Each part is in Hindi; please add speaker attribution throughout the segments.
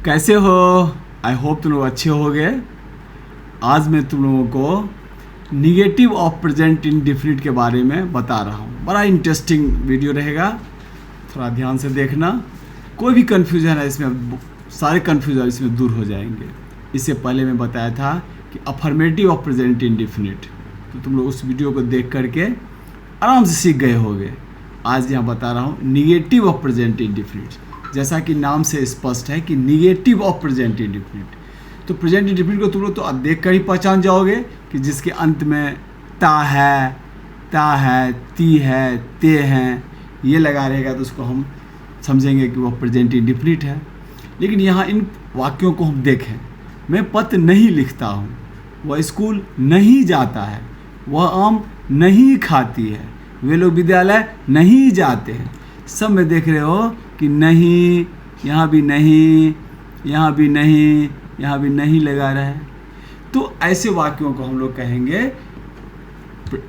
Speaker 1: कैसे हो? आई होप तुम लोग अच्छे होगे। आज मैं तुम लोगों को निगेटिव ऑफ प्रेजेंट इंडेफिनिट के बारे में बता रहा हूँ। बड़ा इंटरेस्टिंग वीडियो रहेगा, थोड़ा ध्यान से देखना। कोई भी कन्फ्यूजन है इसमें, सारे कन्फ्यूजन इसमें दूर हो जाएंगे। इससे पहले मैं बताया था कि अफर्मेटिव ऑफ प्रेजेंट इंडेफिनिट, तो तुम लोग उस वीडियो को देख करके आराम से सीख गए होगे। आज यहाँ बता रहा हूँ निगेटिव ऑफ प्रेजेंट इंडेफिनिट, जैसा कि नाम से स्पष्ट है कि निगेटिव ऑफ प्रेजेंट इंडेफिनिट। तो प्रेजेंट इंडेफिनिट को तुम लोग तो देख कर ही पहचान जाओगे कि जिसके अंत में ता है, ती है, ते हैं, ये लगा रहेगा तो उसको हम समझेंगे कि वह प्रेजेंट इंडेफिनिट है। लेकिन यहाँ इन वाक्यों को हम देखें। मैं पत्र नहीं लिखता हूँ, वह स्कूल नहीं जाता है, वह आम नहीं खाती है, वे लोग विद्यालय नहीं जाते हैं। सब में देख रहे हो कि नहीं, यहाँ भी नहीं, यहाँ भी नहीं, यहाँ भी नहीं लगा रहा है। तो ऐसे वाक्यों को हम लोग कहेंगे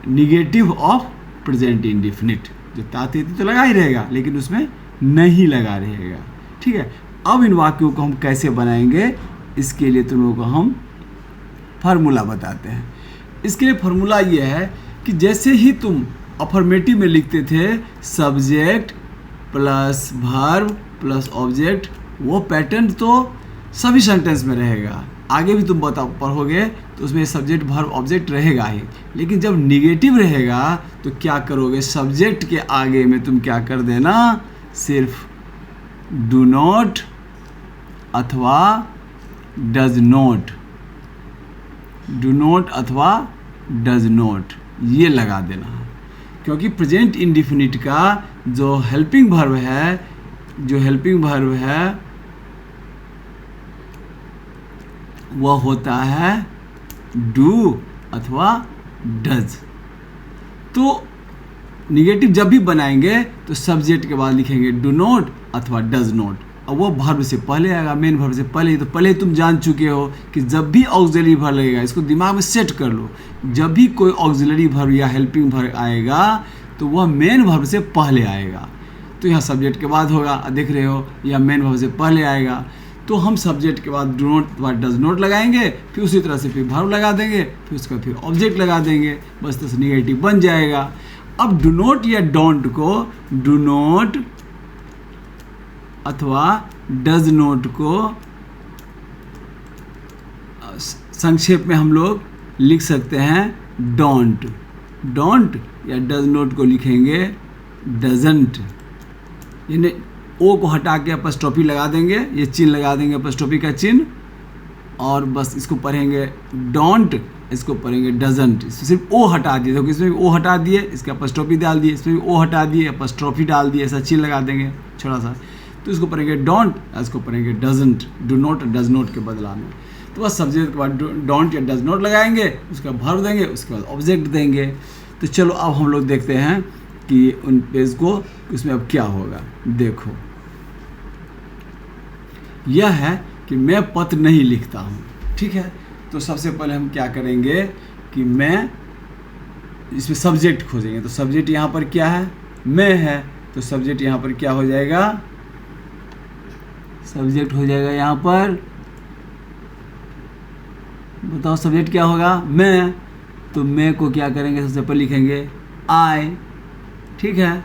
Speaker 1: निगेटिव ऑफ प्रेजेंट इंडेफिनिट। जो ताती तो लगा ही रहेगा लेकिन उसमें नहीं लगा रहेगा। ठीक है, अब इन वाक्यों को हम कैसे बनाएंगे, इसके लिए तुम लोगों को हम फार्मूला बताते हैं। इसके लिए फार्मूला ये है कि जैसे ही तुम अफर्मेटिव में लिखते थे subject plus verb plus object, वो पैटर्न तो सभी सेंटेंस में रहेगा। आगे भी तुम पढ़ोगे तो उसमें सब्जेक्ट वर्ब ऑब्जेक्ट रहेगा ही। लेकिन जब निगेटिव रहेगा तो क्या करोगे, सब्जेक्ट के आगे में तुम क्या कर देना, सिर्फ डू नॉट अथवा डज नॉट, डू नॉट अथवा डज नॉट ये लगा देना। क्योंकि प्रेजेंट इंडेफिनिट का जो हेल्पिंग वर्ब है, वह होता है डू अथवा डज। तो निगेटिव जब भी बनाएंगे तो सब्जेक्ट के बाद लिखेंगे डू नॉट अथवा डज नॉट। और वो वर्ब से पहले आएगा, मेन वर्ब से पहले। तो पहले तुम जान चुके हो कि जब भी ऑक्सिलरी वर्ब लगेगा, इसको दिमाग में सेट कर लो, जब भी कोई ऑक्सिलरी वर्ब या हेल्पिंग वर्ब आएगा तो वह मेन वर्ब से पहले आएगा। तो यहाँ सब्जेक्ट के बाद होगा, देख रहे हो, या मेन वर्ब से पहले आएगा। तो हम सब्जेक्ट के बाद डू नॉट अथवा डज नॉट लगाएंगे, फिर उसी तरह से फिर वर्ब लगा देंगे, फिर उसका फिर ऑब्जेक्ट लगा देंगे, बस तो निगेटिव बन जाएगा। अब डू नॉट या डोंट को डू नॉट अथवा डज नॉट को संक्षेप में हम लोग लिख सकते हैं डोंट। डोंट या डज नॉट को लिखेंगे डजंट। यानी ओ को हटा के अपस्ट्रोफी लगा देंगे, ये चिन्ह लगा देंगे अपस्ट्रोफी का चिन्ह, और बस इसको पढ़ेंगे डोंट, इसको पढ़ेंगे डजंट। सिर्फ ओ हटा दिए, देखो इसमें भी ओ हटा दिए, इसके अपस्ट्रोफी डाल दिए, इसमें भी ओ हटा दिए, अपस्ट्रोफी डाल दिए, ऐसा चिन्ह लगा देंगे छोटा सा। तो इसको पढ़ेंगे डोंट, इसको पढ़ेंगे doesn't, do not does not के बदला में। तो बस सब्जेक्ट के बाद डोंट या डज नॉट लगाएंगे, उसका वर्ब देंगे, उसके बाद ऑब्जेक्ट देंगे। तो चलो अब हम लोग देखते हैं कि उन पेज को उसमें अब क्या होगा। देखो, यह है कि मैं पत्र नहीं लिखता हूँ। ठीक है, तो सबसे पहले हम क्या करेंगे कि मैं इसमें सब्जेक्ट खोजेंगे। तो सब्जेक्ट यहाँ पर क्या है, मैं है, तो सब्जेक्ट यहाँ पर क्या हो जाएगा, सब्जेक्ट हो जाएगा यहाँ पर, बताओ सब्जेक्ट क्या होगा, मैं। तो मैं को क्या करेंगे, सबसे पहले लिखेंगे आई। ठीक है,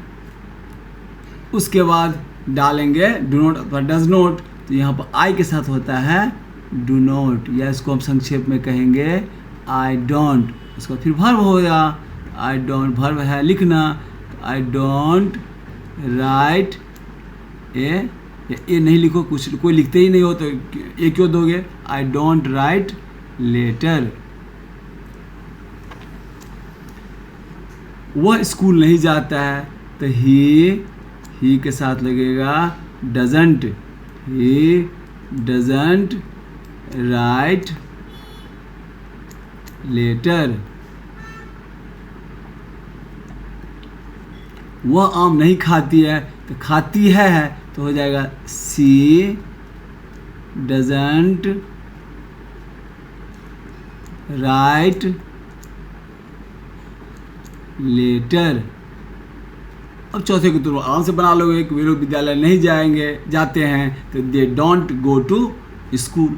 Speaker 1: उसके बाद डालेंगे डू नॉट अथवा डज नॉट। तो यहाँ पर आई के साथ होता है डू नॉट, या इसको हम संक्षेप में कहेंगे आई डोंट। उसका फिर वर्ब होगा, आई डोंट, वर्ब है लिखना, आई डोंट राइट ए नहीं लिखो, कुछ कोई लिखते ही नहीं हो तो ए क्यों दोगे, आई डोंट राइट लेटर। वह स्कूल नहीं जाता है, तो ही के साथ लगेगा doesn't, he doesn't write letter. वह आम नहीं खाती है, तो खाती है तो हो जाएगा सी डजंट राइट लेटर। अब चौथे को तुम आराम से बना लोगे कि वे लोग विद्यालय नहीं जाते हैं, तो they don't go to school.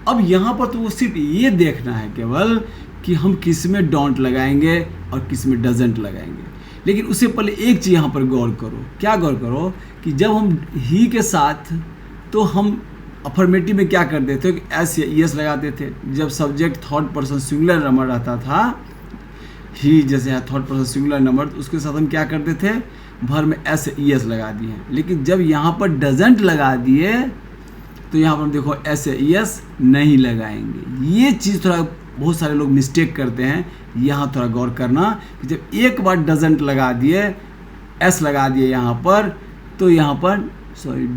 Speaker 1: अब यहाँ पर तो सिर्फ ये देखना है केवल कि हम किस में डोंट लगाएंगे और किस में डजेंट लगाएंगे। लेकिन उससे पहले एक चीज़ यहाँ पर गौर करो। क्या गौर करो कि जब हम ही के साथ, तो हम अफर्मेटिव में क्या करते थे कि एस या ईएस लगाते थे। जब subject third person singular number रहता था, ही जैसे है थर्ड पर्सन सिंगुलर नंबर, तो उसके साथ हम क्या करते थे, भर में एस या ईएस लगा दिए। लेकिन जब यहाँ पर डजेंट लगा दिए तो यहाँ पर देखो एस या ईएस नहीं लगाएंगे। ये चीज़ थोड़ा बहुत सारे लोग मिस्टेक करते हैं, यहाँ थोड़ा गौर करना कि जब एक बार डजेंट लगा दिए, एस लगा दिए यहाँ पर, तो यहाँ पर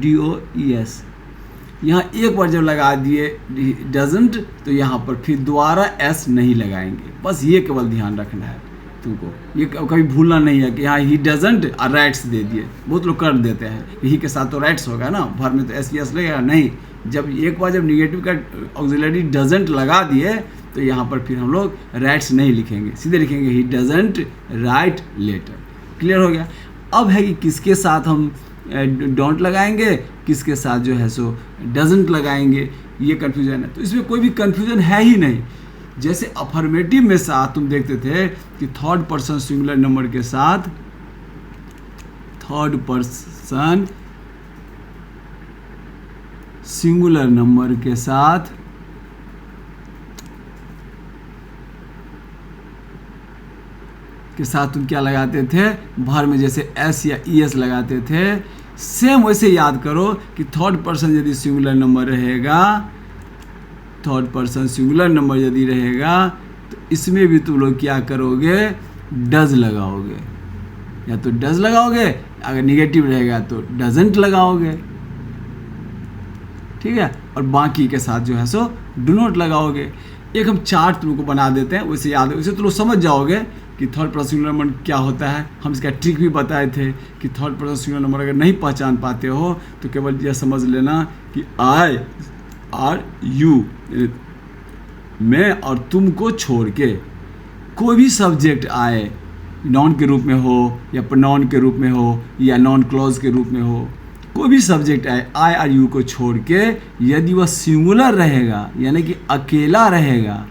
Speaker 1: DOES, यहाँ एक बार जब लगा दिए डजेंट, तो यहाँ पर फिर दोबारा एस नहीं लगाएंगे। बस ये केवल ध्यान रखना है तुमको, ये कभी भूलना नहीं है कि यहाँ ही डजेंट और राइट्स दे दिए। बहुत लोग कर देते हैं, ही के साथ तो राइट्स होगा ना, भर में तो एस लगेगा नहीं। जब एक बार जब निगेटिव का ऑक्सिलरी डजेंट लगा दिए, तो यहाँ पर फिर हम लोग राइट्स नहीं लिखेंगे, सीधे लिखेंगे he doesn't write letter. Clear हो गया। अब है कि किसके साथ हम डोंट लगाएंगे, किसके साथ जो है सो डजेंट लगाएंगे, ये कन्फ्यूजन है। तो इसमें कोई भी कन्फ्यूजन है ही नहीं। जैसे अफर्मेटिव में साथ तुम देखते थे कि थर्ड पर्सन सिंगुलर नंबर के साथ, थर्ड पर्सन सिंगुलर नंबर के साथ तुम क्या लगाते थे, भर में जैसे एस या ईएस लगाते थे। सेम वैसे याद करो कि थर्ड पर्सन यदि सिंगुलर नंबर रहेगा, थर्ड पर्सन सिंगुलर नंबर यदि रहेगा, तो इसमें भी तुम लोग क्या करोगे, डज लगाओगे। या तो डज लगाओगे, अगर निगेटिव रहेगा तो डजेंट लगाओगे, ठीक है। और बाकी के साथ जो है सो डू नॉट लगाओगे। एक हम चार्ट तुमको बना देते हैं, वैसे याद है, वैसे तुम लोग समझ जाओगे कि थर्ड पर्सन सिंगुलर नंबर क्या होता है। हम इसका ट्रिक भी बताए थे कि थर्ड पर्सन सिंगुलर नंबर अगर नहीं पहचान पाते हो तो केवल यह समझ लेना कि आई और यू, मैं और तुमको छोड़ के कोई भी सब्जेक्ट आए, नाउन के रूप में हो या प्रोनाउन के रूप में हो या नॉन क्लॉज के रूप में हो, कोई भी सब्जेक्ट आए, आई और यू को छोड़ के यदि वह सिंगुलर रहेगा यानी कि अकेला रहेगा,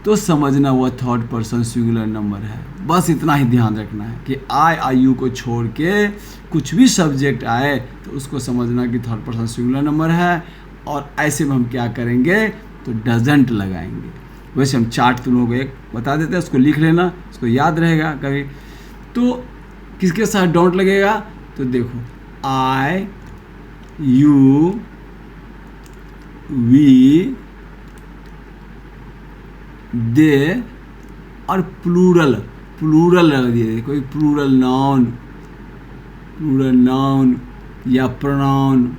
Speaker 1: तो समझना वह थर्ड पर्सन सिंगुलर नंबर है। बस इतना ही ध्यान रखना है कि आई और यू को छोड़ के कुछ भी सब्जेक्ट आए तो उसको समझना कि थर्ड पर्सन सिंगुलर नंबर है। और ऐसे में हम क्या करेंगे, तो डजेंट लगाएंगे। वैसे हम चार्ट तुम लोगों को एक बता देते हैं, उसको लिख लेना, उसको याद रहेगा कभी। तो किसके साथ डोंट लगेगा, तो देखो आई, यू, वी, दे और प्लूरल लग दिए। कोई प्लूरल नाउन या प्रोनाउन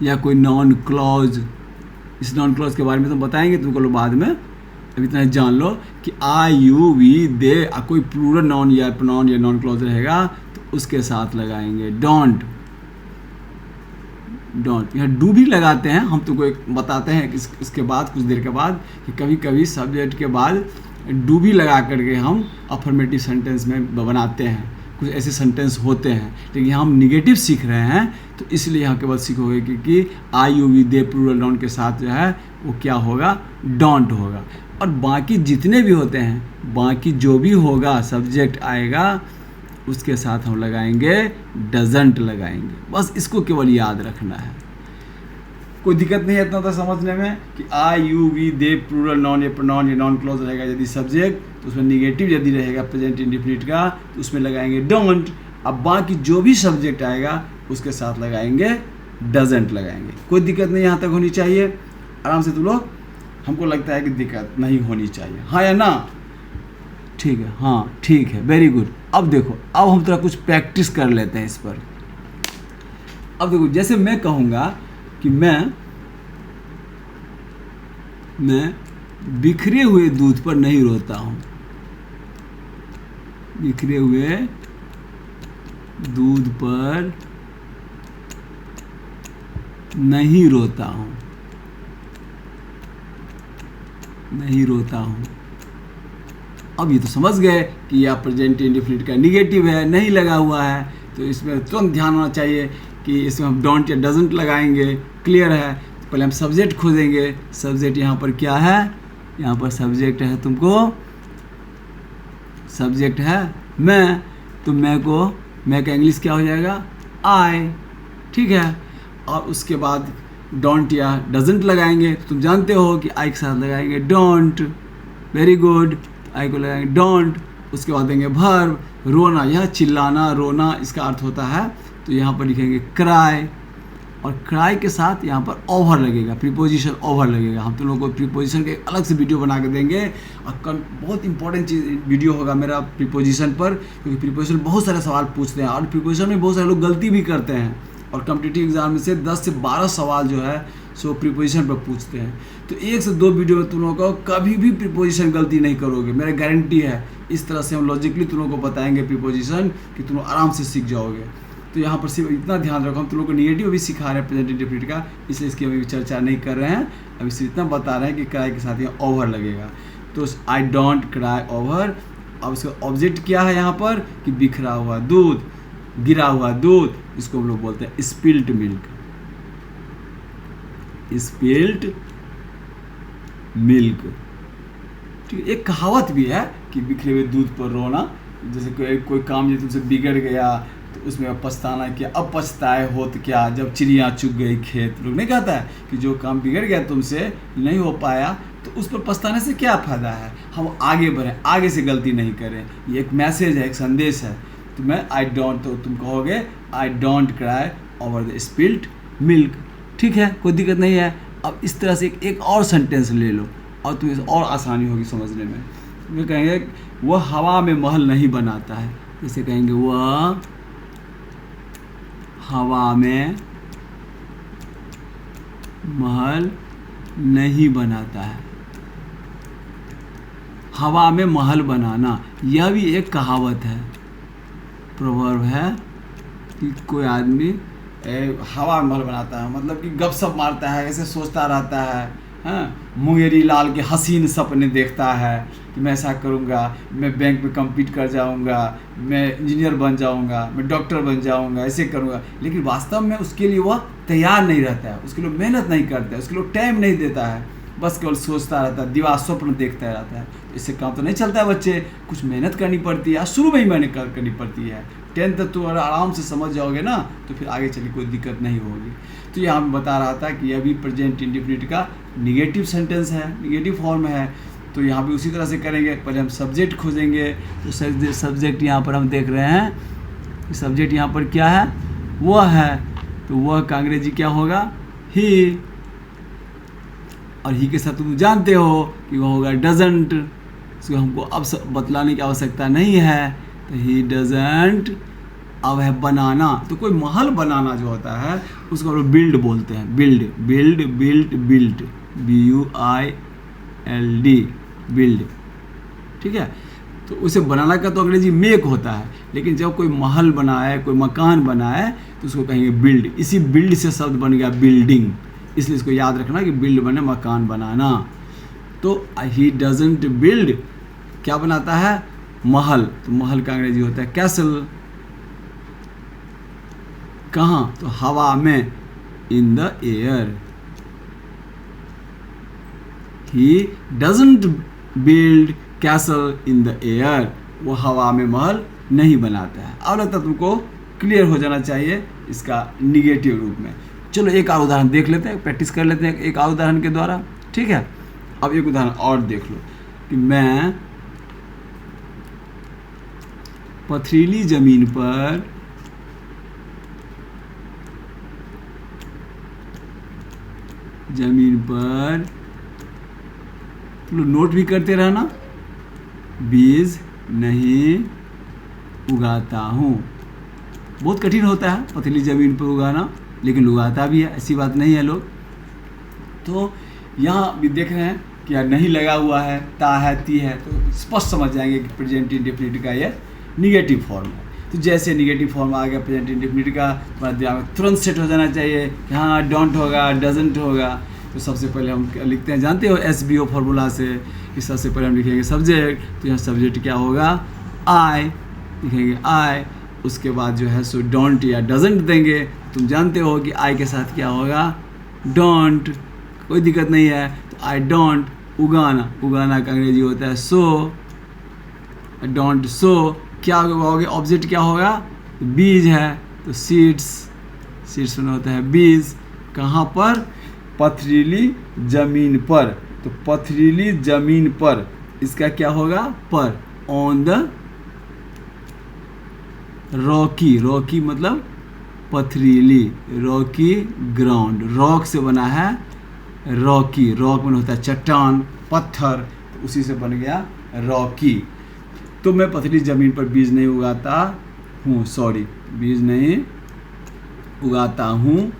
Speaker 1: या कोई नॉन क्लॉज। इस नॉन क्लॉज के बारे में तो बताएंगे तुमको लोग बाद में, अभी इतना जान लो कि आई, यू, वी, दे, कोई प्लूरल नाउन या प्रोनाउन या नॉन क्लॉज रहेगा तो उसके साथ लगाएंगे डोंट। यहाँ डू भी लगाते हैं, हम तुमको एक बताते हैं कि इसके बाद कुछ देर के बाद कि कभी कभी सब्जेक्ट के बाद डू भी लगा करके हम अफर्मेटिव सेंटेंस में बनाते हैं। कुछ ऐसे सेंटेंस होते हैं, लेकिन यहाँ हम निगेटिव सीख रहे हैं तो इसलिए यहाँ केवल सीखोगे कि I, you, we, they plural noun के साथ जो है वो क्या होगा, डोंट होगा। और बाकी जितने भी होते हैं, बाकी जो भी होगा सब्जेक्ट आएगा उसके साथ हम लगाएंगे डजेंट लगाएंगे। बस इसको केवल याद रखना है, कोई दिक्कत नहीं है इतना तो समझने में कि I, you, we, they plural noun या प्रोनाउन या नॉन क्लॉज रहेगा यदि सब्जेक्ट, तो उसमें निगेटिव यदि रहेगा प्रेजेंट इंडेफिनिट का तो उसमें लगाएंगे डोंट। अब बाकी जो भी सब्जेक्ट आएगा उसके साथ लगाएंगे डजेंट लगाएंगे। कोई दिक्कत नहीं यहाँ तक होनी चाहिए, आराम से तुम लोग, हमको लगता है कि दिक्कत नहीं होनी चाहिए, हाँ या ना, ठीक है, हाँ ठीक है, वेरी गुड। अब देखो, अब हम थोड़ा कुछ प्रैक्टिस कर लेते हैं इस पर। अब देखो, जैसे मैं कहूँगा कि मैं बिखरे हुए दूध पर नहीं रोता हूँ, बिखरे हुए दूध पर नहीं रोता हूँ, नहीं रोता हूँ। अब ये तो समझ गए कि यह प्रेजेंट इंडेफिनिट का निगेटिव है, नहीं लगा हुआ है, तो इसमें तुरंत ध्यान होना चाहिए कि इसमें हम डोंट या डजंट लगाएंगे। क्लियर है? तो पहले हम सब्जेक्ट खोजेंगे। सब्जेक्ट यहाँ पर क्या है? यहाँ पर सब्जेक्ट है, तुमको सब्जेक्ट है मैं, तो मैं का इंग्लिश क्या हो जाएगा? आई। ठीक है, और उसके बाद डोंट या डजंट लगाएंगे। तो तुम जानते हो कि आई के साथ लगाएंगे डोंट। वेरी गुड, आई को लगाएंगे डोंट। उसके बाद देंगे वर्ब, रोना, यह चिल्लाना, रोना इसका अर्थ होता है, तो यहाँ पर लिखेंगे क्राई, और क्राई के साथ यहाँ पर ओवर लगेगा, प्रीपोजिशन ओवर लगेगा। हम तुम लोगों को प्रीपोजिशन के अलग से वीडियो बना के देंगे, और बहुत इंपॉर्टेंट चीज़ वीडियो होगा मेरा प्रीपोजिशन पर, क्योंकि प्रीपोजिशन बहुत सारे सवाल पूछते हैं, और प्रीपोजिशन में बहुत सारे लोग गलती भी करते हैं, और कॉम्पिटिटिव एग्जाम में से 10 से 12 सवाल जो है सो प्रीपोजिशन पर पूछते हैं। तो 1 से 2 वीडियो में तुम लोगों को कभी भी प्रीपोजिशन गलती नहीं करोगे, मेरा गारंटी है। इस तरह से हम लॉजिकली तुम लोगों को बताएंगे प्रीपोजिशन कि तुम लोग आराम से सीख जाओगे। तो यहाँ पर सिर्फ इतना ध्यान रखो, हम तुम लोग को निगेटिव भी सिखा रहे हैं प्रेजेंट इंडेफिनिट का, इसलिए इसकी अभी चर्चा नहीं कर रहे हैं। अभी सिर्फ इतना बता रहे हैं कि क्राई के साथ यहाँ ओवर लगेगा, तो आई डोंट क्राई ओवर। अब उसका ऑब्जेक्ट क्या है यहाँ पर कि बिखरा हुआ दूध, गिरा हुआ दूध, इसको हम लोग बोलते हैं स्पिल्ट मिल्क। स्पिल्ट मिल्क, ठीक है। एक कहावत भी है कि बिखरे हुए दूध पर रोना। जैसे कोई काम जो तुमसे बिगड़ गया तो उसमें पछताना क्या, अब पछताए हो तो क्या, जब चिड़िया चुग गई खेत। लोग नहीं कहता है कि जो काम बिगड़ गया तुमसे, नहीं हो पाया, तो उस पर पछताने से क्या फ़ायदा है, हम आगे बढ़ें, आगे से गलती नहीं करें। ये एक मैसेज है, एक संदेश है। तो मैं आई डोंट, तो तुम कहोगे I don't cry over the spilt milk. ठीक है, कोई दिक्कत नहीं है। अब इस तरह से एक और सेंटेंस ले लो, और तुम्हें और आसानी होगी समझने में। वे कहेंगे वह हवा में महल नहीं बनाता है, जैसे कहेंगे वह हवा में महल नहीं बनाता है। हवा में महल बनाना, यह भी एक कहावत है, प्रोवर्ब है कि कोई आदमी हवा में महल बनाता है, मतलब कि गपशप मारता है, ऐसे सोचता रहता है, हाँ, मुंगेरी लाल के हसीन सपने देखता है कि मैं ऐसा करूँगा, मैं बैंक में कम्पीट कर जाऊँगा, मैं इंजीनियर बन जाऊँगा, मैं डॉक्टर बन जाऊँगा, ऐसे करूँगा। लेकिन वास्तव में उसके लिए वह तैयार नहीं रहता है, उसके लिए मेहनत नहीं करता है, उसके लिए टाइम नहीं देता है, बस केवल सोचता रहता है, दीवार स्वप्न देखता रहता है। इससे काम तो नहीं चलता है बच्चे, कुछ मेहनत करनी पड़ती है, शुरू में ही मेहनत करनी पड़ती है। 10 तक तो आराम से समझ जाओगे ना, तो फिर आगे चलिए कोई दिक्कत नहीं होगी। तो यहाँ मैं बता रहा था कि यह भी प्रेजेंट इंडेफिनिट का निगेटिव सेंटेंस है, निगेटिव फॉर्म है। तो यहाँ भी उसी तरह से करेंगे, पहले हम सब्जेक्ट खोजेंगे। तो सब्जेक्ट यहाँ पर हम देख रहे हैं, सब्जेक्ट यहाँ पर क्या है, वह है, तो वह का अंग्रेजी क्या होगा, ही। और ही के साथ तुम जानते हो कि वह होगा डजंट, इसको हमको अब बतलाने की आवश्यकता नहीं है। तो ही डजंट। अब है बनाना, तो कोई महल बनाना जो होता है उसको हम लोग बिल्ड बोलते हैं, build, build, build, build, BUILD, build. ठीक है, तो उसे बनाना का तो अंग्रेजी मेक होता है, लेकिन जब कोई महल बनाए, कोई मकान बनाए, तो उसको कहेंगे बिल्ड। इसी बिल्ड से शब्द बन गया बिल्डिंग, इसलिए इसको याद रखना कि बिल्ड बने मकान बनाना। तो ही डजंट बिल्ड, क्या बनाता है, महल। तो महल का अंग्रेजी होता है कैसल। कहाँ, तो हवा में, in the air. He doesn't build castle in the air, वो हवा में महल नहीं बनाता है। अब लगता है तुमको क्लियर हो जाना चाहिए इसका निगेटिव रूप में। चलो एक और उदाहरण देख लेते हैं, प्रैक्टिस कर लेते हैं एक और उदाहरण के द्वारा। ठीक है, अब एक उदाहरण और देख लो कि मैं पथरीली जमीन पर तुम लोग नोट भी करते रहना, बीज नहीं उगाता हूँ। बहुत कठिन होता है पथरीली ज़मीन पर उगाना, लेकिन उगाता भी है, ऐसी बात नहीं है लोग। तो यहाँ भी देख रहे हैं कि यार नहीं लगा हुआ है, ता है, ती है, तो स्पष्ट समझ जाएंगे कि प्रेजेंट इंडेफिनिट का ये निगेटिव फॉर्म है। तो जैसे निगेटिव फॉर्म आ गया प्रेजेंट इंडेफिनिट का, तुम्हारे दिमाग में तुरंत सेट हो जाना चाहिए कि हाँ डोंट होगा, डजंट होगा। तो सबसे पहले हम क्या लिखते हैं, जानते हो SVO फार्मूला से, कि सबसे पहले हम लिखेंगे सब्जेक्ट, तो यहाँ सब्जेक्ट क्या होगा, आई, लिखेंगे आई। उसके बाद जो है सो डोंट या डजंट देंगे। तुम जानते हो कि आई के साथ क्या होगा, डोंट, कोई दिक्कत नहीं है। तो आई डोंट, उगाना, उगाना का अंग्रेजी होता है सो, डोंट सो। क्या होगा, ऑब्जेक्ट क्या होगा, बीज है, तो सीड्स, सीड्स में होता है बीज। कहाँ पर, पथरीली ज़मीन पर, तो पथरीली ज़मीन पर, इसका क्या होगा, पर, ऑन द रॉकी, रॉकी मतलब पथरीली, रॉकी ग्राउंड, रॉक से बना है रॉकी, रॉक में होता है चट्टान, पत्थर, तो उसी से बन गया रॉकी। तो मैं पथरीली ज़मीन पर बीज नहीं उगाता हूँ, सॉरी, बीज नहीं उगाता हूँ।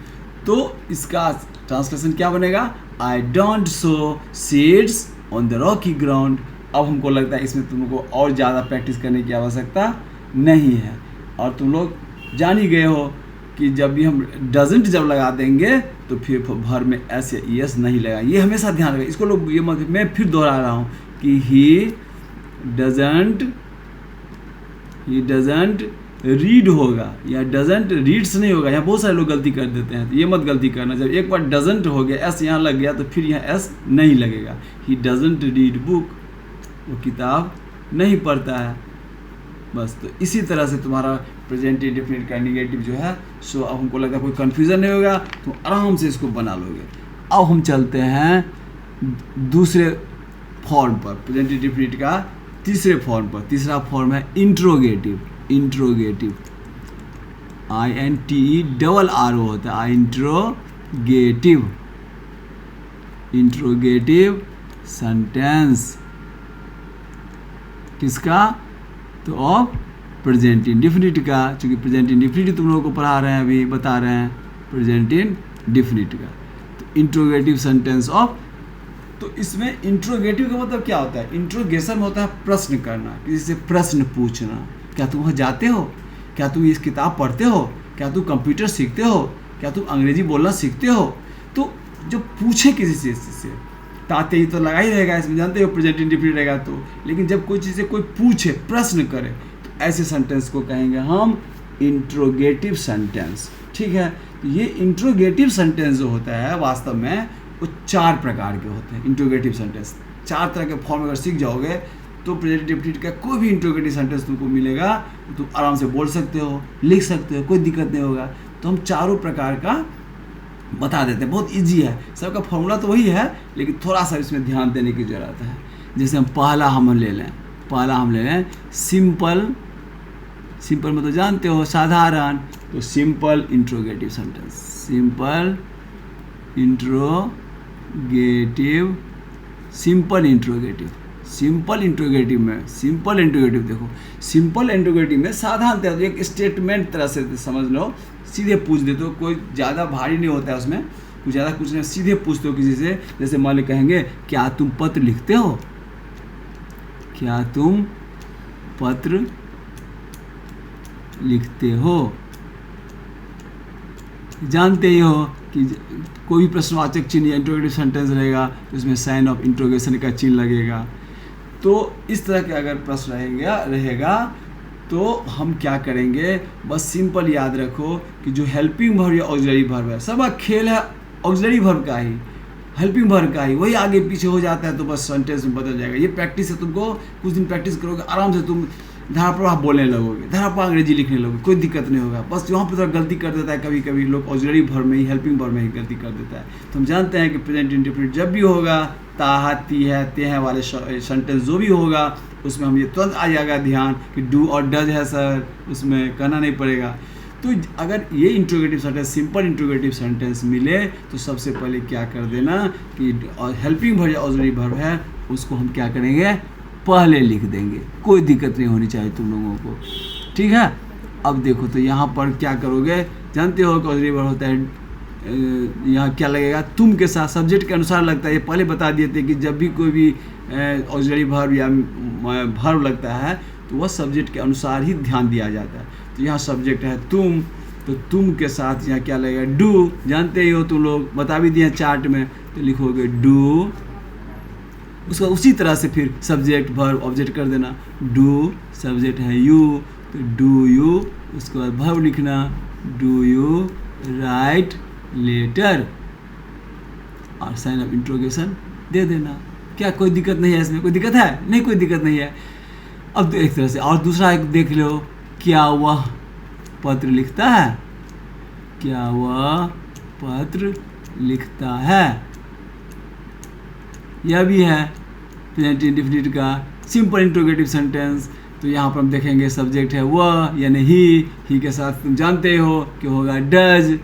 Speaker 1: तो इसका ट्रांसलेशन क्या बनेगा, I don't so seeds on the Rocky ground. अब हमको लगता है इसमें तुमको और ज़्यादा प्रैक्टिस करने की आवश्यकता नहीं है, और तुम लोग जान ही गए हो कि जब भी हम डजंट जब लगा देंगे तो फिर भर में एस या ईएस नहीं लगा। ये हमेशा ध्यान रखें, इसको लोग ये मत, मैं फिर दोहरा रहा हूँ कि ही डजंट रीड होगा या डजंट रीड्स नहीं होगा। यहाँ बहुत सारे लोग गलती कर देते हैं, तो ये मत गलती करना। जब एक बार डजंट हो गया, एस यहाँ लग गया, तो फिर यहाँ एस नहीं लगेगा। ही डजंट रीड बुक, वो किताब नहीं पढ़ता है, बस। तो इसी तरह से तुम्हारा प्रेजेंट इंडेफिनिट का निगेटिव जो है सो, अब हमको लगता है कोई कन्फ्यूज़न नहीं होगा, तो आराम से इसको बना लोगे। अब हम चलते हैं दूसरे फॉर्म पर, प्रेजेंट इंडेफिनिट का तीसरे फॉर्म पर। तीसरा फॉर्म है इंट्रोगेटिव, इंट्रोगेटिव, INTERRO होता है, इंट्रोगेटिव, इंट्रोगेटिव सेंटेंस किसका, तो ऑफ प्रेजेंट इंडेफिनिट का, चूँकि प्रेजेंट इंडेफिनिट तुम लोगों को पढ़ा रहे हैं, अभी बता रहे हैं प्रेजेंट इंडेफिनिट का। तो इंट्रोगेटिव सेंटेंस ऑफ, तो इसमें इंट्रोगेटिव का मतलब क्या होता है, इंट्रोगेशन होता है प्रश्न करना, किसी से प्रश्न पूछना। क्या तुम वहाँ जाते हो, क्या तुम इस किताब पढ़ते हो, क्या तुम कंप्यूटर सीखते हो, क्या तुम अंग्रेजी बोलना सीखते हो। तो जो पूछे किसी चीज़ से, ताते ही तो लगा ही रहेगा इसमें, जानते हो प्रेजेंट इंडेफिनिट रहेगा तो। लेकिन जब कोई चीज़ से कोई पूछे, प्रश्न करे, तो ऐसे सेंटेंस को कहेंगे हम इंट्रोगेटिव सेंटेंस, ठीक है। तो ये इंट्रोगेटिव सेंटेंस जो होता है वास्तव में वो 4 प्रकार के होते हैं। इंट्रोगेटिव सेंटेंस 4 तरह के फॉर्म अगर सीख जाओगे तो प्रेजेंट इंडेफिनिट का कोई भी इंट्रोगेटिव सेंटेंस तुमको मिलेगा, तो तुम आराम से बोल सकते हो, लिख सकते हो, कोई दिक्कत नहीं होगा। तो हम 4 प्रकार का बता देते हैं, बहुत इजी है, सबका फॉर्मूला तो वही है, लेकिन थोड़ा सा इसमें ध्यान देने की ज़रूरत है। जैसे हम पहला ले लें सिंपल, सिंपल मतलब जानते हो साधारण, तो simple interrogative sentence, simple interrogative, simple interrogative, simple interrogative में, सिंपल इंट्रोगेटिव देखो, सिंपल इंट्रोगेटिव में साधारणतः एक स्टेटमेंट तरह से समझ लो, सीधे पूछ देते हो, कोई ज़्यादा भारी नहीं होता है उसमें, कुछ ज़्यादा कुछ नहीं, सीधे पूछते हो किसी से। जैसे मान लो कहेंगे क्या तुम पत्र लिखते हो, क्या तुम पत्र लिखते हो। जानते ही हो कि कोई भी प्रश्नवाचक चिन्ह या इंट्रोगेटिव सेंटेंस रहेगा तो उसमें साइन ऑफ इंट्रोगेशन का चिन्ह लगेगा। तो इस तरह के अगर प्रश्न रहेगा तो हम क्या करेंगे, बस सिंपल याद रखो कि जो हेल्पिंग वर्ब या ऑक्सिलरी वर्ब है, सब खेल है ऑक्सिलरी वर्ब का ही, हेल्पिंग वर्ब का ही, वही आगे पीछे हो जाता है तो बस सेंटेंस में बदल जाएगा। ये प्रैक्टिस है, तुमको कुछ दिन प्रैक्टिस करोगे आराम से तुम धाराप्रवाह बोलने लगोगे, धाराप्रवाह अंग्रेजी लिखने लगोगे, कोई दिक्कत नहीं होगा। बस यहाँ पर थोड़ा गलती कर देता है कभी कभी लोग, ऑक्सिलरी वर्ब में ही, हेल्पिंग वर्ब में ही गलती कर देता है। तो हम जानते हैं कि प्रेजेंट इंडेफिनिट जब भी होगा, ताहा, ती है, ते हैं वाले सेंटेंस जो भी होगा उसमें हम ये तुरंत आ जाएगा ध्यान कि डू और डज है सर, उसमें कहना नहीं पड़ेगा। तो अगर ये interrogative sentence, simple interrogative sentence मिले तो सबसे पहले क्या कर देना कि हेल्पिंग वर्ब या ऑक्सिलरी वर्ब है उसको हम क्या करेंगे, पहले लिख देंगे, कोई दिक्कत नहीं होनी चाहिए तुम लोगों को, ठीक है। अब देखो तो यहाँ पर क्या करोगे, जानते हो कि ऑक्सिलरी वर्ब होता है, यहाँ क्या लगेगा, तुम के साथ सब्जेक्ट के अनुसार लगता है। ये पहले बता दिए थे कि जब भी कोई भी ऑक्सिलरी वर्ब या वर्ब लगता है तो वह सब्जेक्ट के अनुसार ही ध्यान दिया जाता है। तो यहाँ सब्जेक्ट है तुम, तो तुम के साथ यहाँ क्या लगेगा, डू। जानते ही हो तुम लोग, बता भी दिए चार्ट में। तो लिखोगे डू, उसका उसी तरह से फिर सब्जेक्ट वर्ब ऑब्जेक्ट कर देना। डू सब्जेक्ट है यू, तो डू यू, उसके बाद वर्ब लिखना, डू यू राइट लेटर, और साइन ऑफ इंट्रोगेशन दे देना। क्या कोई दिक्कत नहीं है इसमें? कोई दिक्कत है? नहीं, कोई दिक्कत नहीं है। अब तो एक तरह से, और दूसरा एक देख लो, क्या वह पत्र लिखता है? क्या वह पत्र लिखता है? यह भी है प्रेजेंट इंडेफिनिट का सिंपल इंट्रोगेटिव सेंटेंस। तो यहाँ पर हम देखेंगे सब्जेक्ट है वह यानी ही के साथ तुम जानते हो कि होगा डज,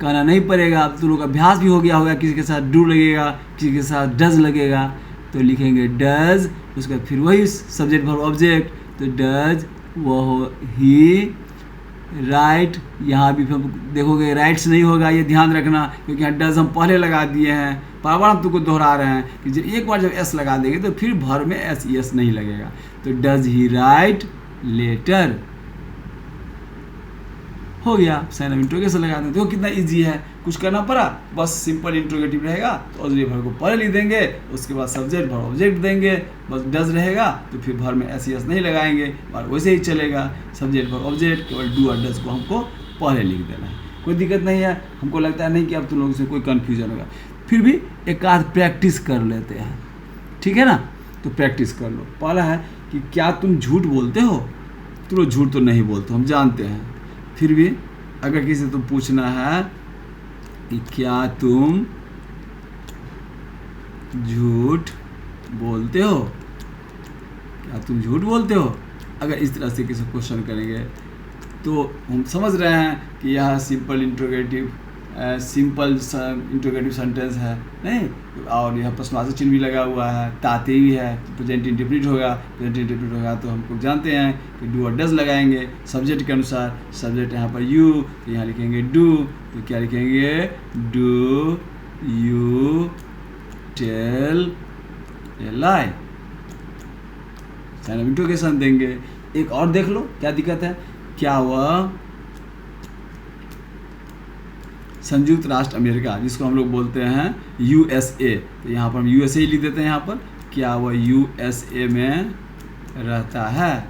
Speaker 1: कहना नहीं पड़ेगा। अब तुम लोग अभ्यास भी हो गया होगा, किसी के साथ डू लगेगा, किसी के साथ डज लगेगा, तो लिखेंगे डज, उसके बाद फिर वही सब्जेक्ट वर्ब ऑब्जेक्ट, तो डज वह ही राइट। यहाँ भी फिर देखोगे राइट्स नहीं होगा, ये ध्यान रखना, क्योंकि यहाँ डज हम पहले लगा दिए हैं, बार बार हम तुमको दोहरा रहे हैं कि एक बार जब एस लगा देंगे तो फिर वर्ब में एस नहीं लगेगा। तो डज ही राइट लेटर, हो गया। साइन ऑफ इंट्रोगेशन लगा दें। देखो कितना इजी है, कुछ करना पड़ा, बस सिंपल इंट्रोगेटिव रहेगा तो ऑक्सिलरी वर्ब को पहले लिख देंगे, उसके बाद सब्जेक्ट वर्ब ऑब्जेक्ट देंगे, बस डज रहेगा तो फिर वर्ब में एस नहीं लगाएंगे और वैसे ही चलेगा। सब्जेक्ट वर्ब ऑब्जेक्ट, केवल डू और डज को हमको पहले लिख देना है, कोई दिक्कत नहीं है। हमको लगता है नहीं कि अब तुम लोगों से कोई कन्फ्यूजन होगा, फिर भी एक आध प्रैक्टिस कर लेते हैं, ठीक है ना? तो प्रैक्टिस कर लो। पहला है कि क्या तुम झूठ बोलते हो? तुम लोग झूठ तो नहीं बोलते, हम जानते हैं, फिर भी अगर किसी से तुम पूछना है कि क्या तुम झूठ बोलते हो, क्या तुम झूठ बोलते हो, अगर इस तरह से किसी क्वेश्चन करेंगे तो हम समझ रहे हैं कि यह सिंपल इंट्रोगेटिव सेंटेंस है, नहीं? और यह प्रश्नवाचक चिन्ह भी लगा हुआ है, ताते भी है, प्रेजेंट इंडेफिनिट होगा। प्रेजेंट इंडेफिनिट होगा तो हमको जानते हैं कि डू और डज लगाएंगे सब्जेक्ट के अनुसार। सब्जेक्ट यहाँ पर यू, तो यहाँ लिखेंगे डू, तो क्या लिखेंगे, do you tell a lie, sign of interrogation देंगे। एक और देख लो, क्या दिक्कत है? क्या वह संयुक्त राष्ट्र अमेरिका, जिसको हम लोग बोलते हैं यूएसए, तो यहाँ पर हम यूएसए ही लिख देते हैं। यहाँ पर क्या वह यूएसए में रहता है?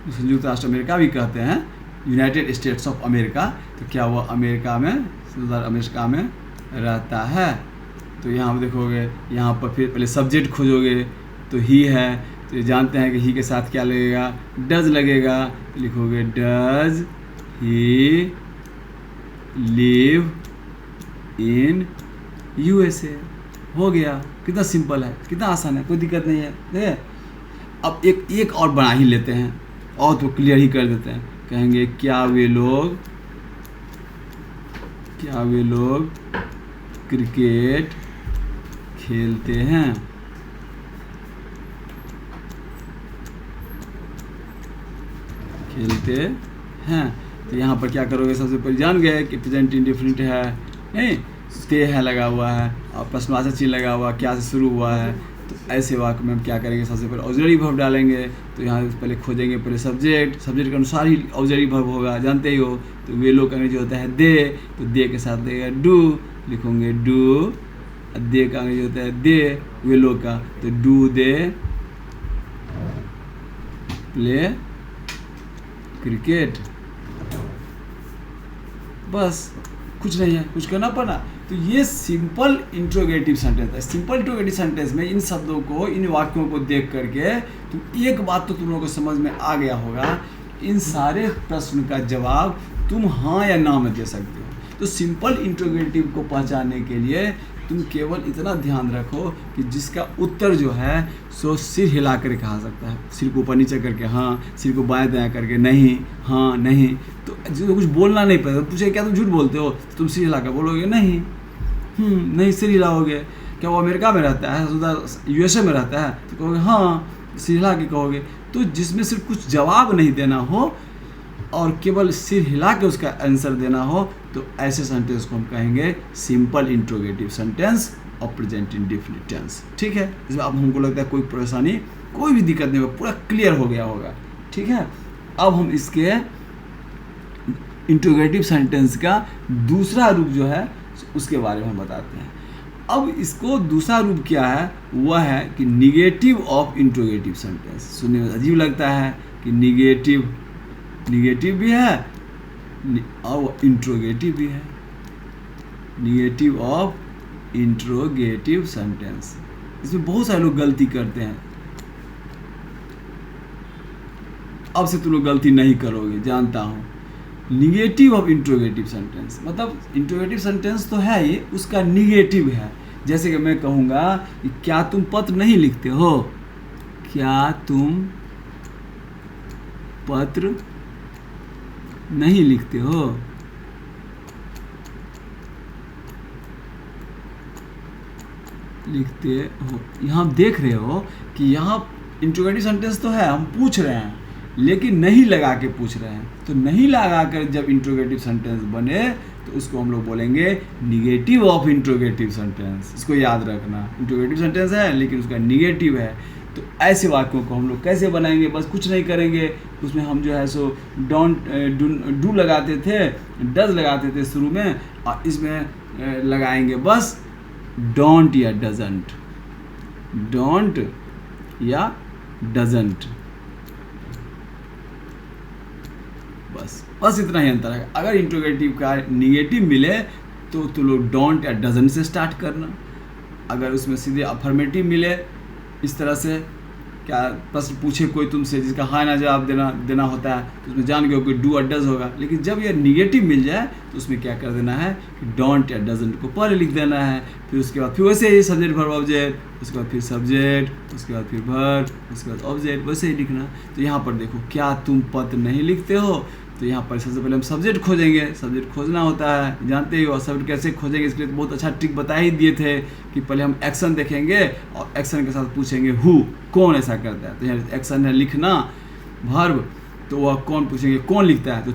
Speaker 1: संयुक्त राष्ट्र अमेरिका भी कहते हैं, यूनाइटेड स्टेट्स ऑफ अमेरिका, तो क्या वह अमेरिका में, अमेरिका में रहता है? तो यहाँ पर देखोगे, यहाँ पर फिर पहले सब्जेक्ट खोजोगे तो ही है, तो जानते हैं कि ही के साथ क्या लगेगा, डज लगेगा, तो लिखोगे does he live in USA, हो गया। कितना सिंपल है, कितना आसान है, कोई दिक्कत नहीं है। देखिए अब एक और बना ही लेते हैं और तो क्लियर ही कर देते हैं। कहेंगे क्या वे लोग क्रिकेट खेलते हैं? तो यहाँ पर क्या करोगे, सबसे पहले जान गए कि प्रेजेंट इंडेफिनिट है, नहीं स्टे है लगा हुआ है और प्रश्नवाचक चिन्ह लगा हुआ, क्या से शुरू हुआ है। तो ऐसे वाक्य में हम क्या करेंगे, सबसे पहले ऑक्सिलरी वर्ब डालेंगे। तो यहाँ पहले खोजेंगे पहले सब्जेक्ट के अनुसार ही ऑक्सिलरी वर्ब होगा, जानते ही हो। तो वे लोग अंग्रेजी होता है दे, तो दे के साथ देगा डू, लिखोगे डू, दे का अंग्रेजी होता है दे, वे लोग का, तो डू दे प्ले क्रिकेट, बस कुछ नहीं है, कुछ करना पड़ा। तो ये सिंपल इंट्रोगेटिव सेंटेंस है। सिंपल इंट्रोगेटिव सेंटेंस में इन शब्दों को, इन वाक्यों को देख करके तो एक बात तो तुम लोगों को समझ में आ गया होगा, इन सारे प्रश्न का जवाब तुम हाँ या ना में दे सकते हो। तो सिंपल इंट्रोगेटिव को पहचानने के लिए तुम केवल इतना ध्यान रखो कि जिसका उत्तर जो है सो सिर हिला कर कहा सकता है, सिर को ऊपर नीचे करके हाँ, सिर को बाएं दाएं करके नहीं, हाँ नहीं। तो जिसको कुछ बोलना नहीं पड़ता, पूछे क्या तुम झूठ बोलते हो, तुम सिर हिला कर बोलोगे नहीं, नहीं सिर हिलाओगे। क्या वो अमेरिका में रहता है, यूएसए में रहता है, तो कहोगे हाँ, सिर हिला के कहोगे। तो जिसमें सिर्फ कुछ जवाब नहीं देना हो और केवल सिर हिला के उसका आंसर देना हो, तो ऐसे सेंटेंस को हम कहेंगे सिंपल इंट्रोगेटिव सेंटेंस और प्रेजेंट इंडेफिनिट टेंस। ठीक है, इसमें अब हमको लगता है कोई परेशानी, कोई भी दिक्कत नहीं होगा, पूरा क्लियर हो गया होगा। ठीक है, अब हम इसके इंट्रोगेटिव सेंटेंस का दूसरा रूप जो है उसके बारे में बताते हैं। अब इसको दूसरा रूप क्या है, वह है कि निगेटिव ऑफ इंट्रोगेटिव सेंटेंस। सुनने में अजीब लगता है कि निगेटिव भी है और इंट्रोगेटिव भी है। निगेटिव ऑफ इंट्रोगेटिव सेंटेंस, इसमें बहुत सारे लोग गलती करते हैं। अब से तुम लोग गलती नहीं करोगे, जानता हूँ। निगेटिव ऑफ इंट्रोगेटिव सेंटेंस मतलब इंट्रोगेटिव सेंटेंस तो है ही, उसका निगेटिव है। जैसे कि मैं कहूँगा कि क्या तुम पत्र नहीं लिखते हो, क्या तुम पत्र नहीं लिखते हो। लिखते हो, यहाँ आप देख रहे हो कि यहाँ इंट्रोगेटिव सेंटेंस तो है, हम पूछ रहे हैं लेकिन नहीं लगा के पूछ रहे हैं। तो नहीं लगा कर जब इंट्रोगेटिव सेंटेंस बने तो उसको हम लोग बोलेंगे निगेटिव ऑफ इंट्रोगेटिव सेंटेंस। इसको याद रखना, इंट्रोगेटिव सेंटेंस है लेकिन उसका निगेटिव है। तो ऐसे वाक्यों को हम लोग कैसे बनाएंगे, बस कुछ नहीं करेंगे। उसमें हम जो है सो डू लगाते थे, डज लगाते थे शुरू में, और इसमें लगाएंगे बस डोंट या डजंट, डोंट या डजंट, बस इतना ही अंतर है। अगर इंट्रोगेटिव का निगेटिव मिले तो लोग डोंट या डजंट से स्टार्ट करना। अगर उसमें सीधे अफर्मेटिव मिले, इस तरह से क्या प्रश्न पूछे कोई तुमसे जिसका हाँ ना जवाब देना होता है, तो उसमें जान गए कि डू और डज होगा। लेकिन जब ये निगेटिव मिल जाए तो उसमें क्या कर देना है कि डोंट या डजंट को पहले लिख देना है, फिर उसके बाद फिर वैसे ही सब्जेक्ट वर्ब ऑब्जेक्ट, उसके बाद फिर सब्जेक्ट, उसके बाद फिर वर्ब, उसके बाद ऑब्जेक्ट, वैसे ही लिखना। तो यहाँ पर देखो, क्या तुम पत्र नहीं लिखते हो, तो यहाँ पर सबसे पहले हम सब्जेक्ट खोजेंगे। सब्जेक्ट खोजना होता है, जानते ही हो। सब्जेक्ट कैसे खोजेंगे, इसके लिए तो बहुत अच्छा ट्रिक बता ही दिए थे कि पहले हम एक्शन देखेंगे और एक्शन के साथ पूछेंगे हु, कौन ऐसा करता है। तो यहाँ एक्शन है लिखना, वर्ब, तो वह कौन पूछेंगे, कौन लिखता है। तो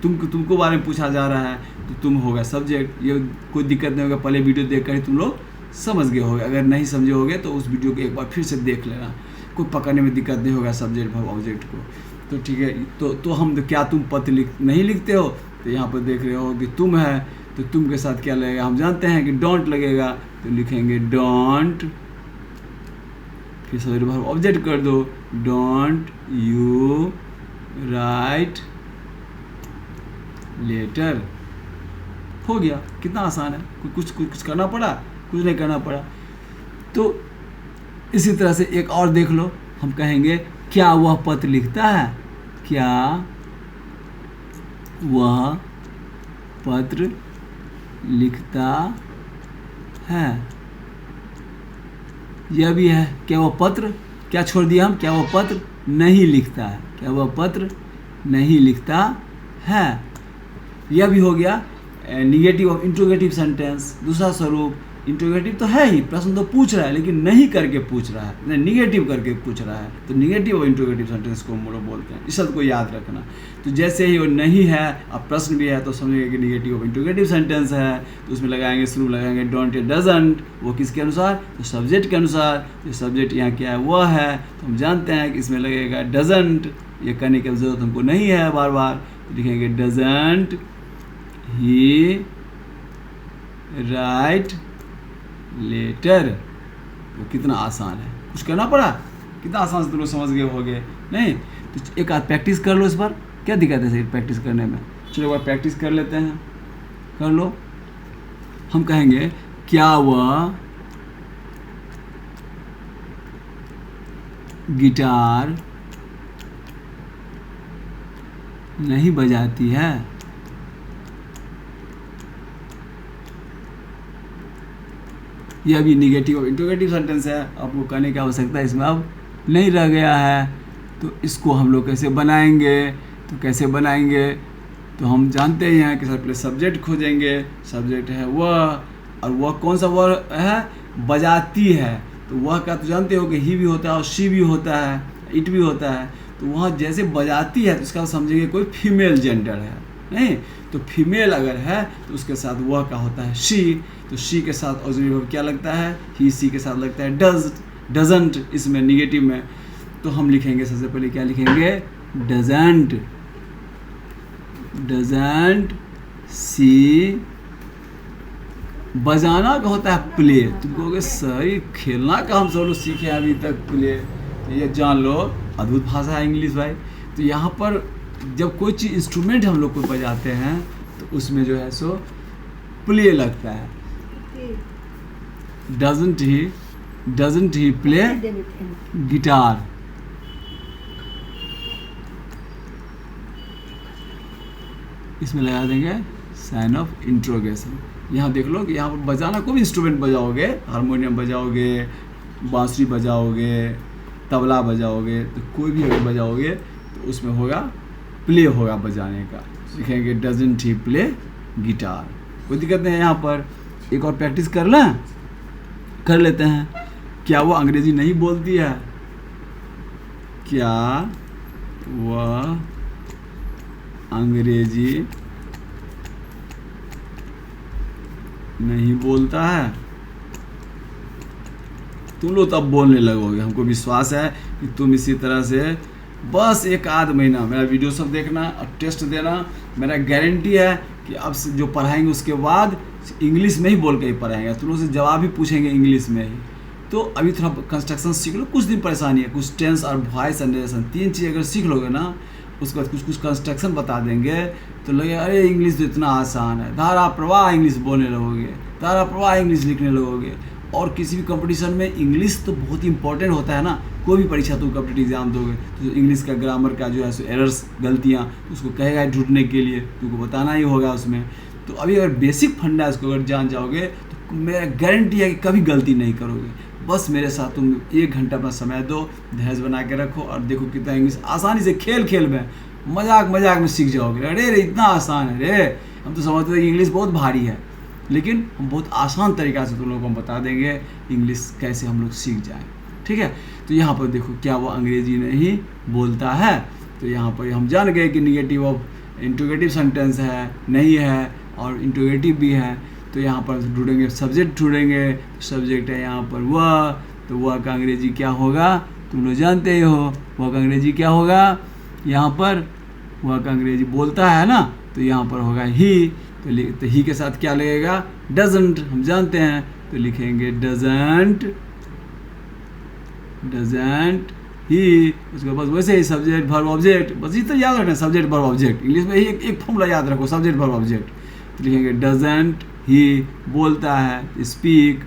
Speaker 1: तुमको बारे में पूछा जा रहा है तो तुम होगा सब्जेक्ट। ये कोई दिक्कत नहीं होगा, पहले वीडियो देख कर ही तुम लोग समझ गए होगे। अगर नहीं समझे होगे तो उस वीडियो को एक बार फिर से देख लेना, कोई पकड़ने में दिक्कत नहीं होगा सब्जेक्ट वर्ब ऑब्जेक्ट को। तो ठीक है, तो हम तो क्या तुम पत्र नहीं लिखते हो, तो यहाँ पर देख रहे हो कि तुम है, तो तुम के साथ क्या लगेगा, हम जानते हैं कि डोंट लगेगा, तो लिखेंगे डोंट, फिर सब्जेक्ट वर्ब ऑब्जेक्ट कर दो, डोंट यू राइट लेटर। हो गया, कितना आसान है। कुछ करना पड़ा, कुछ नहीं करना पड़ा। तो इसी तरह से एक और देख लो, हम कहेंगे क्या वह पत्र लिखता है, क्या वह पत्र लिखता है। यह भी है, क्या वह पत्र, क्या छोड़ दिया हम, क्या वह पत्र नहीं लिखता है, क्या वह पत्र नहीं लिखता है। यह भी हो गया निगेटिव ऑफ इंट्रोगेटिव सेंटेंस। दूसरा स्वरूप, इंट्रोगेटिव तो है ही, प्रश्न तो पूछ रहा है लेकिन नहीं करके पूछ रहा है, निगेटिव करके पूछ रहा है, तो निगेटिव और इंट्रोगेटिव सेंटेंस को हम लोग बोलते हैं। इस शब्द को याद रखना। तो जैसे ही वो नहीं है और प्रश्न भी है तो समझिए कि निगेटिव और इंट्रोगेटिव सेंटेंस है। तो उसमें लगाएंगे, शुरू लगाएंगे डोंट या डजंट, वो किसके अनुसार, तो सब्जेक्ट के अनुसार। तो सब्जेक्ट यहाँ क्या है, वह है, तो हम जानते हैं कि इसमें लगेगा डजंट। ये करने की जरूरत हमको नहीं है बार बार, तो लिखेंगे डजंट ही राइट लेटर। तो कितना आसान है, कुछ करना पड़ा, कितना आसान से तुम लोग समझ गए होगे। नहीं तो एक आध प्रैक्टिस कर लो इस पर, क्या दिक्कत है सही प्रैक्टिस करने में। चलो एक बार प्रैक्टिस कर लेते हैं, कर लो। हम कहेंगे क्या वह गिटार नहीं बजाती है। यह भी निगेटिव और इंट्रोगेटिव सेंटेंस है, आपको कहने की आवश्यकता इसमें अब नहीं रह गया है। तो इसको हम लोग कैसे बनाएंगे, तो कैसे बनाएंगे, तो हम जानते ही हैं कि सबसे पहले सब्जेक्ट खोजेंगे। सब्जेक्ट है वह, और वह कौन सा वह है, बजाती है। तो वह का तो जानते हो कि ही भी होता है और शी भी होता है, इट भी होता है। तो वह जैसे बजाती है तो इसका समझेंगे कोई फीमेल जेंडर है, नहीं तो फीमेल अगर है तो उसके साथ वह का होता है शी। तो शी के साथ ऑक्सिलरी वर्ब क्या लगता है, ही, सी के साथ लगता है डज, डजंट इसमें निगेटिव में। तो हम लिखेंगे सबसे पहले क्या लिखेंगे, डजंट। Doesn't see. बजाना का होता है प्ले। तुम कहोगे सर ये खेलना का हम सब लोग सीखे हैं अभी तक, प्ले तो ये जान लो अद्भुत भाषा है इंग्लिश भाई। तो यहाँ पर जब कोई चीज़ इंस्ट्रूमेंट हम लोग को बजाते हैं तो उसमें जो है सो प्ले लगता है। Doesn't he play guitar. इसमें लगा देंगे साइन ऑफ इंट्रोगेशन। यहाँ देख लो कि यहाँ पर बजाना कोई भी इंस्ट्रूमेंट बजाओगे, हारमोनियम बजाओगे, बांसुरी बजाओगे, तबला बजाओगे, तो कोई भी अगर बजाओगे तो उसमें होगा प्ले होगा बजाने का। लिखेंगे डजंट ही प्ले गिटार। कोई दिक्कत नहीं है। यहाँ पर एक और प्रैक्टिस कर लेते हैं। क्या वो अंग्रेजी नहीं बोलती है? क्या वह अंग्रेजी नहीं बोलता है? तुम लोग तब बोलने लगोगे। हमको विश्वास है कि तुम इसी तरह से बस एक आध महीना मेरा वीडियो सब देखना और टेस्ट देना। मेरा गारंटी है कि अब से जो पढ़ाएंगे उसके बाद इंग्लिश में ही बोल के ही पढ़ाएंगे। तुम लोग से जवाब भी पूछेंगे इंग्लिश में ही। तो अभी थोड़ा कंस्ट्रक्शन सीख लो, कुछ दिन परेशानी है, कुछ टेंस और वॉइस एंड नरेशन, 3 चीज़ अगर सीख लोगे ना, उसके बाद कुछ कंस्ट्रक्शन बता देंगे तो लगे अरे इंग्लिश तो इतना आसान है। धारा प्रवाह इंग्लिश बोलने लगोगे, धारा प्रवाह इंग्लिश लिखने लगोगे। और किसी भी कंपटीशन में इंग्लिश तो बहुत ही इंपॉर्टेंट होता है ना। कोई भी परीक्षा तुम कॉम्पिटिटिव एग्जाम दोगे तो इंग्लिश का ग्रामर का जो है सो एरर्स, गलतियाँ, उसको कहेगा ढूंढने के लिए तुमको बताना ही होगा उसमें। तो अभी अगर बेसिक फंडा इसको अगर जान जाओगे तो मेरा गारंटी है कि कभी गलती नहीं करोगे। बस मेरे साथ तुम 1 घंटा अपना समय दो, धैर्य बना के रखो और देखो कितना इंग्लिश आसानी से खेल में मजाक में सीख जाओगे। अरे इतना आसान है रे, हम तो समझते थे कि इंग्लिश बहुत भारी है, लेकिन हम बहुत आसान तरीक़ा से तुम लोगों को हम बता देंगे इंग्लिश कैसे हम लोग सीख जाएं। ठीक है, तो यहाँ पर देखो क्या वो अंग्रेजी नहीं बोलता है। तो यहाँ पर हम जान गए कि निगेटिव ऑफ इंट्रोगेटिव सेंटेंस है, नहीं है, और इंट्रोगेटिव भी है। तो यहाँ पर ढूंढेंगे सब्जेक्ट, सब्जेक्ट है यहाँ पर वह। तो वह का अंग्रेजी क्या होगा तुम लोग जानते ही हो। वह का अंग्रेजी क्या होगा? यहाँ पर वह का अंग्रेजी बोलता है ना, तो यहाँ पर होगा ही। तो ही के साथ क्या लगेगा? डजंट, हम जानते हैं। तो लिखेंगे डजंट ही। उसके बाद वैसे ही सब्जेक्ट वर्ब ऑब्जेक्ट, बस ये तो याद रखना, सब्जेक्ट वर्ब ऑब्जेक्ट। इंग्लिश में ही एक फॉर्मूला याद रखो, सब्जेक्ट वर्ब ऑब्जेक्ट। तो लिखेंगे डजंट ही बोलता है, स्पीक,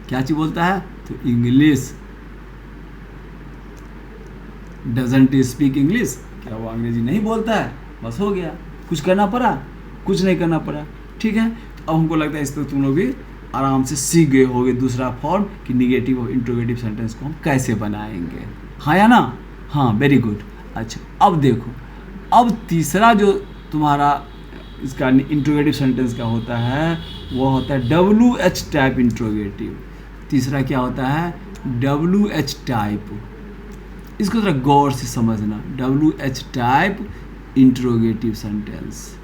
Speaker 1: क्या चीज बोलता है? तो इंग्लिश। डजंट स्पीक इंग्लिश, क्या वो अंग्रेजी नहीं बोलता है? बस हो गया। कुछ करना पड़ा? कुछ नहीं करना पड़ा। ठीक है, अब हमको लगता है इस तरह तुम लोग भी आराम से सीख गए होगे दूसरा फॉर्म कि निगेटिव और इंट्रोगेटिव सेंटेंस को हम कैसे बनाएंगे। हाँ या ना? हाँ, वेरी गुड। अच्छा, अब देखो, अब तीसरा जो तुम्हारा इसका इंट्रोगेटिव सेंटेंस का होता है वो होता है WH टाइप इंट्रोगेटिव। तीसरा क्या होता है? WH type. इसको जरा गौर से समझना। WH type interrogative sentence,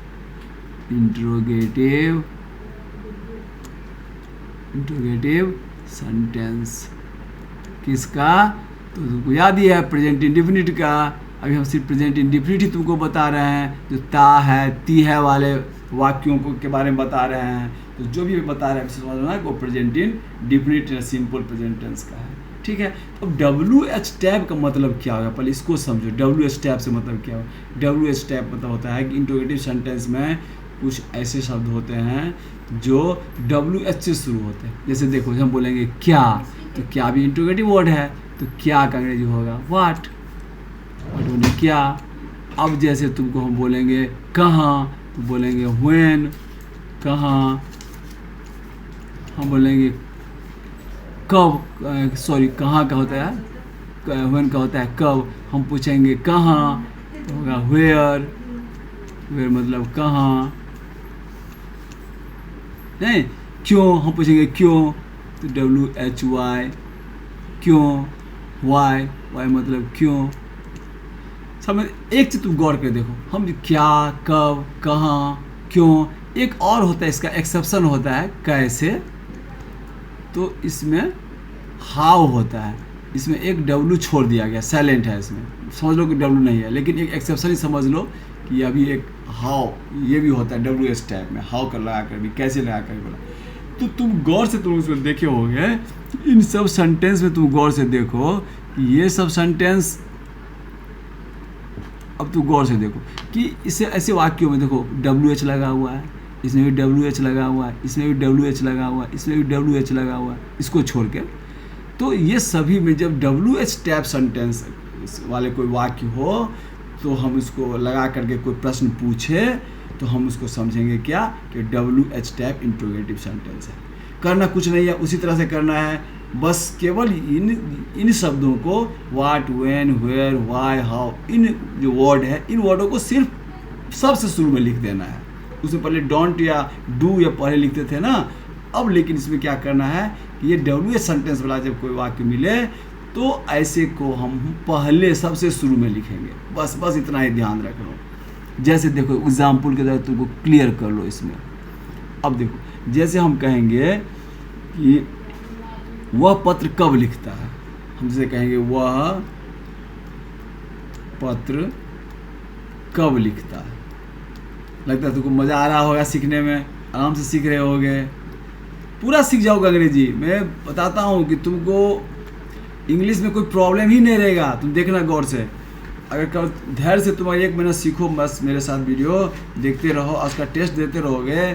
Speaker 1: interrogative sentence किसका? तो तुमको याद ही है प्रेजेंट इंडेफिनिट का। अभी हम सिर्फ प्रेजेंट इंडेफिनिट ही तुमको बता रहे हैं, जो ता है, ती है वाले वाक्यों को के बारे में बता रहे हैं। तो जो भी बता रहे हैं समझना है वो प्रेजेंट इंडेफिनिट या सिंपल प्रेजेंट टेंस का है। ठीक है, अब WH टैब का मतलब क्या होगा? पहले इसको समझो। WH टैब से मतलब क्या हो? WH टैब मतलब होता है कि इंट्रोगेटिव सेंटेंस में कुछ ऐसे शब्द होते हैं जो WH से शुरू होते हैं। जैसे देखो, हम बोलेंगे क्या, तो क्या भी इंट्रोगेटिव वर्ड है, तो क्या का अंग्रेजी होगा व्हाट बोले क्या। अब जैसे तुमको हम बोलेंगे कहाँ, तो बोलेंगे व्हेन, कहाँ। हम बोलेंगे कब, सॉरी कहाँ का होता है, व्हेन का होता है कब। हम पूछेंगे कहाँ, तो होगा वेयर मतलब कहाँ। नहीं, क्यों, हम पूछेंगे क्यों, तो WHY, क्यों, वाई मतलब क्यों। समझ, एक चीज तुम गौर कर देखो, हम क्या, कब, कहाँ, क्यों। एक और होता है इसका एक्सेप्शन होता है, कैसे। तो इसमें हाउ होता है, इसमें एक W छोड़ दिया गया, साइलेंट है इसमें, समझ लो कि डब्ल्यू नहीं है, लेकिन एक एक्सेप्शन ही समझ लो कि अभी एक हाउ ये भी होता है डब्ल्यू एच टाइप में, हाउ कर लगा कर भी, कैसे लगा कर बोला। तो तुम गौर से तुम उसमें देखे होंगे, इन सब सेंटेंस में तुम गौर से देखो कि ये सब सेंटेंस, अब तुम गौर से देखो कि इसे ऐसे वाक्यों में देखो डब्ल्यू एच लगा हुआ है, इसमें भी डब्ल्यू एच लगा हुआ है, इसमें भी डब्ल्यू एच लगा हुआ है, इसमें भी डब्ल्यू एच लगा हुआ है, इसको छोड़ के। तो ये सभी में जब डब्ल्यू एच टैप सेंटेंस वाले कोई वाक्य हो तो हम इसको लगा करके कोई प्रश्न पूछे तो हम उसको समझेंगे क्या कि W H tap interrogative sentence है। करना कुछ नहीं है, उसी तरह से करना है, बस केवल इन शब्दों को what, when, where, why, how, इन जो वर्ड है इन वर्डों को सिर्फ सबसे शुरू में लिख देना है। उसमें पहले डोंट या डू या पहले लिखते थे ना, अब लेकिन इसमें क्या करना है कि ये डब्ल्यू एच सेंटेंस वाला जब कोई वाक्य मिले तो ऐसे को हम पहले सबसे शुरू में लिखेंगे, बस इतना ही ध्यान रख लो। जैसे देखो एग्जाम्पल के द्वारा तुमको क्लियर कर लो इसमें। अब देखो जैसे हम कहेंगे कि वह पत्र कब लिखता है, हम जैसे कहेंगे वह पत्र कब लिखता है। लगता है तुमको मज़ा आ रहा होगा सीखने में, आराम से सीख रहे होगे, पूरा सीख जाओगे अंग्रेजी। मैं बताता हूँ कि तुमको इंग्लिश में कोई प्रॉब्लम ही नहीं रहेगा। तुम देखना गौर से, अगर कल धैर्य से तुम 1 महीना सीखो, बस मेरे साथ वीडियो देखते रहो और उसका टेस्ट देते रहोगे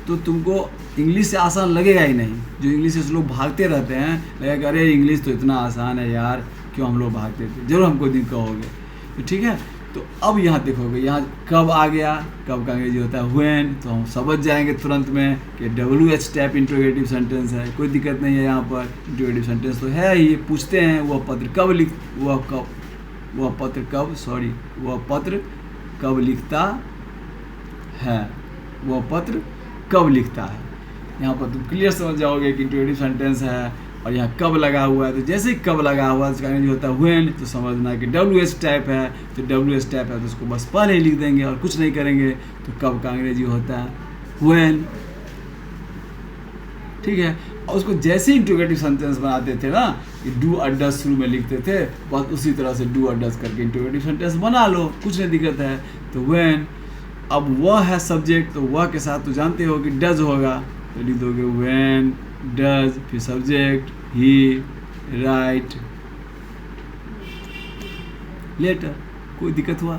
Speaker 1: तो तुमको इंग्लिश से आसान लगेगा ही नहीं। जो इंग्लिश से लोग भागते रहते हैं, लगेगा अरे इंग्लिश तो इतना आसान है यार, क्यों हम लोग भागते थे। जरूर हमको दिन कहोगे, तो ठीक है। तो अब यहाँ देखोगे, यहाँ कब आ गया, कब का अंग्रेजी होता है व्हेन, तो हम समझ जाएंगे तुरंत में कि W H type interrogative sentence है, कोई दिक्कत नहीं है। यहाँ पर इंट्रोगेटिव सेंटेंस तो है ही। पूछते हैं वह पत्र कब लिखता है, वह पत्र कब लिखता है। यहाँ पर तुम क्लियर समझ जाओगे कि इंट्रोगेटिव सेंटेंस है और यहाँ कब लगा हुआ है। तो जैसे ही कब लगा हुआ है उसका अंग्रेजी होता है व्हेन, तो समझना है कि डब्ल्यू एच टाइप है। तो डब्ल्यू एच टाइप है तो उसको बस पहले ही लिख देंगे और कुछ नहीं करेंगे। तो कब का अंग्रेजी होता है व्हेन, ठीक है। और उसको जैसे ही इंट्रोगेटिव सेंटेंस बनाते थे ना, कि डू और डज शुरू में लिखते थे, बस उसी तरह से डू और डज करके इंट्रोगेटिव सेंटेंस बना लो, कुछ नहीं दिक्कत है। तो व्हेन, अब वह है सब्जेक्ट, तो वह के साथ तो जानते हो कि डज होगा, तो लिख दोगे व्हेन डज, फिर सब्जेक्ट ही राइट लेटर। कोई दिक्कत हुआ?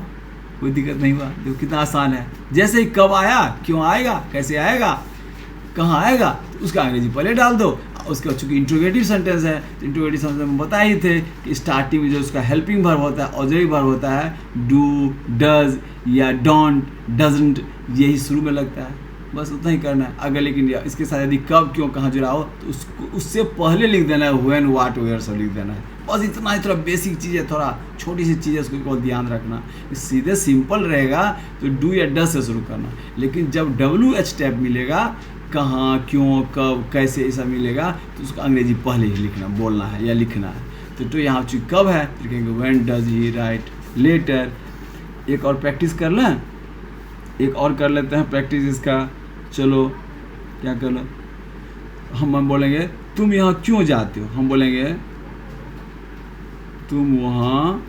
Speaker 1: कोई दिक्कत नहीं हुआ। देखो कितना आसान है। जैसे ही कब आया, क्यों आएगा, कैसे आएगा, कहाँ आएगा, तो उसका अंग्रेजी पहले डाल दो। उसका चूंकि इंट्रोगेटिव सेंटेंस है तो इंट्रोगेटिव सेंटेंस में बताए ही थे कि स्टार्टिंग में जो उसका हेल्पिंग वर्ब होता है, ऑक्सिलरी वर्ब होता है, डू, डज या डोंट, डजंट, यही शुरू में लगता है। बस उतना ही करना है। अगर लेकिन इसके साथ यदि कब, क्यों, कहाँ जुड़ा हो तो उसको उससे पहले लिख देना है व्हेन, व्हाट, वेयर सब लिख देना है। बस इतना ही, थोड़ा बेसिक चीज़ है, थोड़ा छोटी सी चीज़ है, उसको बहुत ध्यान रखना। सीधे सिंपल रहेगा तो डू या डज से शुरू करना, लेकिन जब डब्ल्यू एच टैप मिलेगा, कहाँ, क्यों, कब, कैसे, ऐसा मिलेगा तो उसको अंग्रेजी पहले ही लिखना, बोलना है या लिखना है। तो यहाँ चूँकि कब है तो लिखेंगे when does he write letter. एक और प्रैक्टिस कर लें, एक और कर लेते हैं प्रैक्टिस इसका। चलो क्या कर लो, हम बोलेंगे तुम यहाँ क्यों जाते हो, हम बोलेंगे तुम वहाँ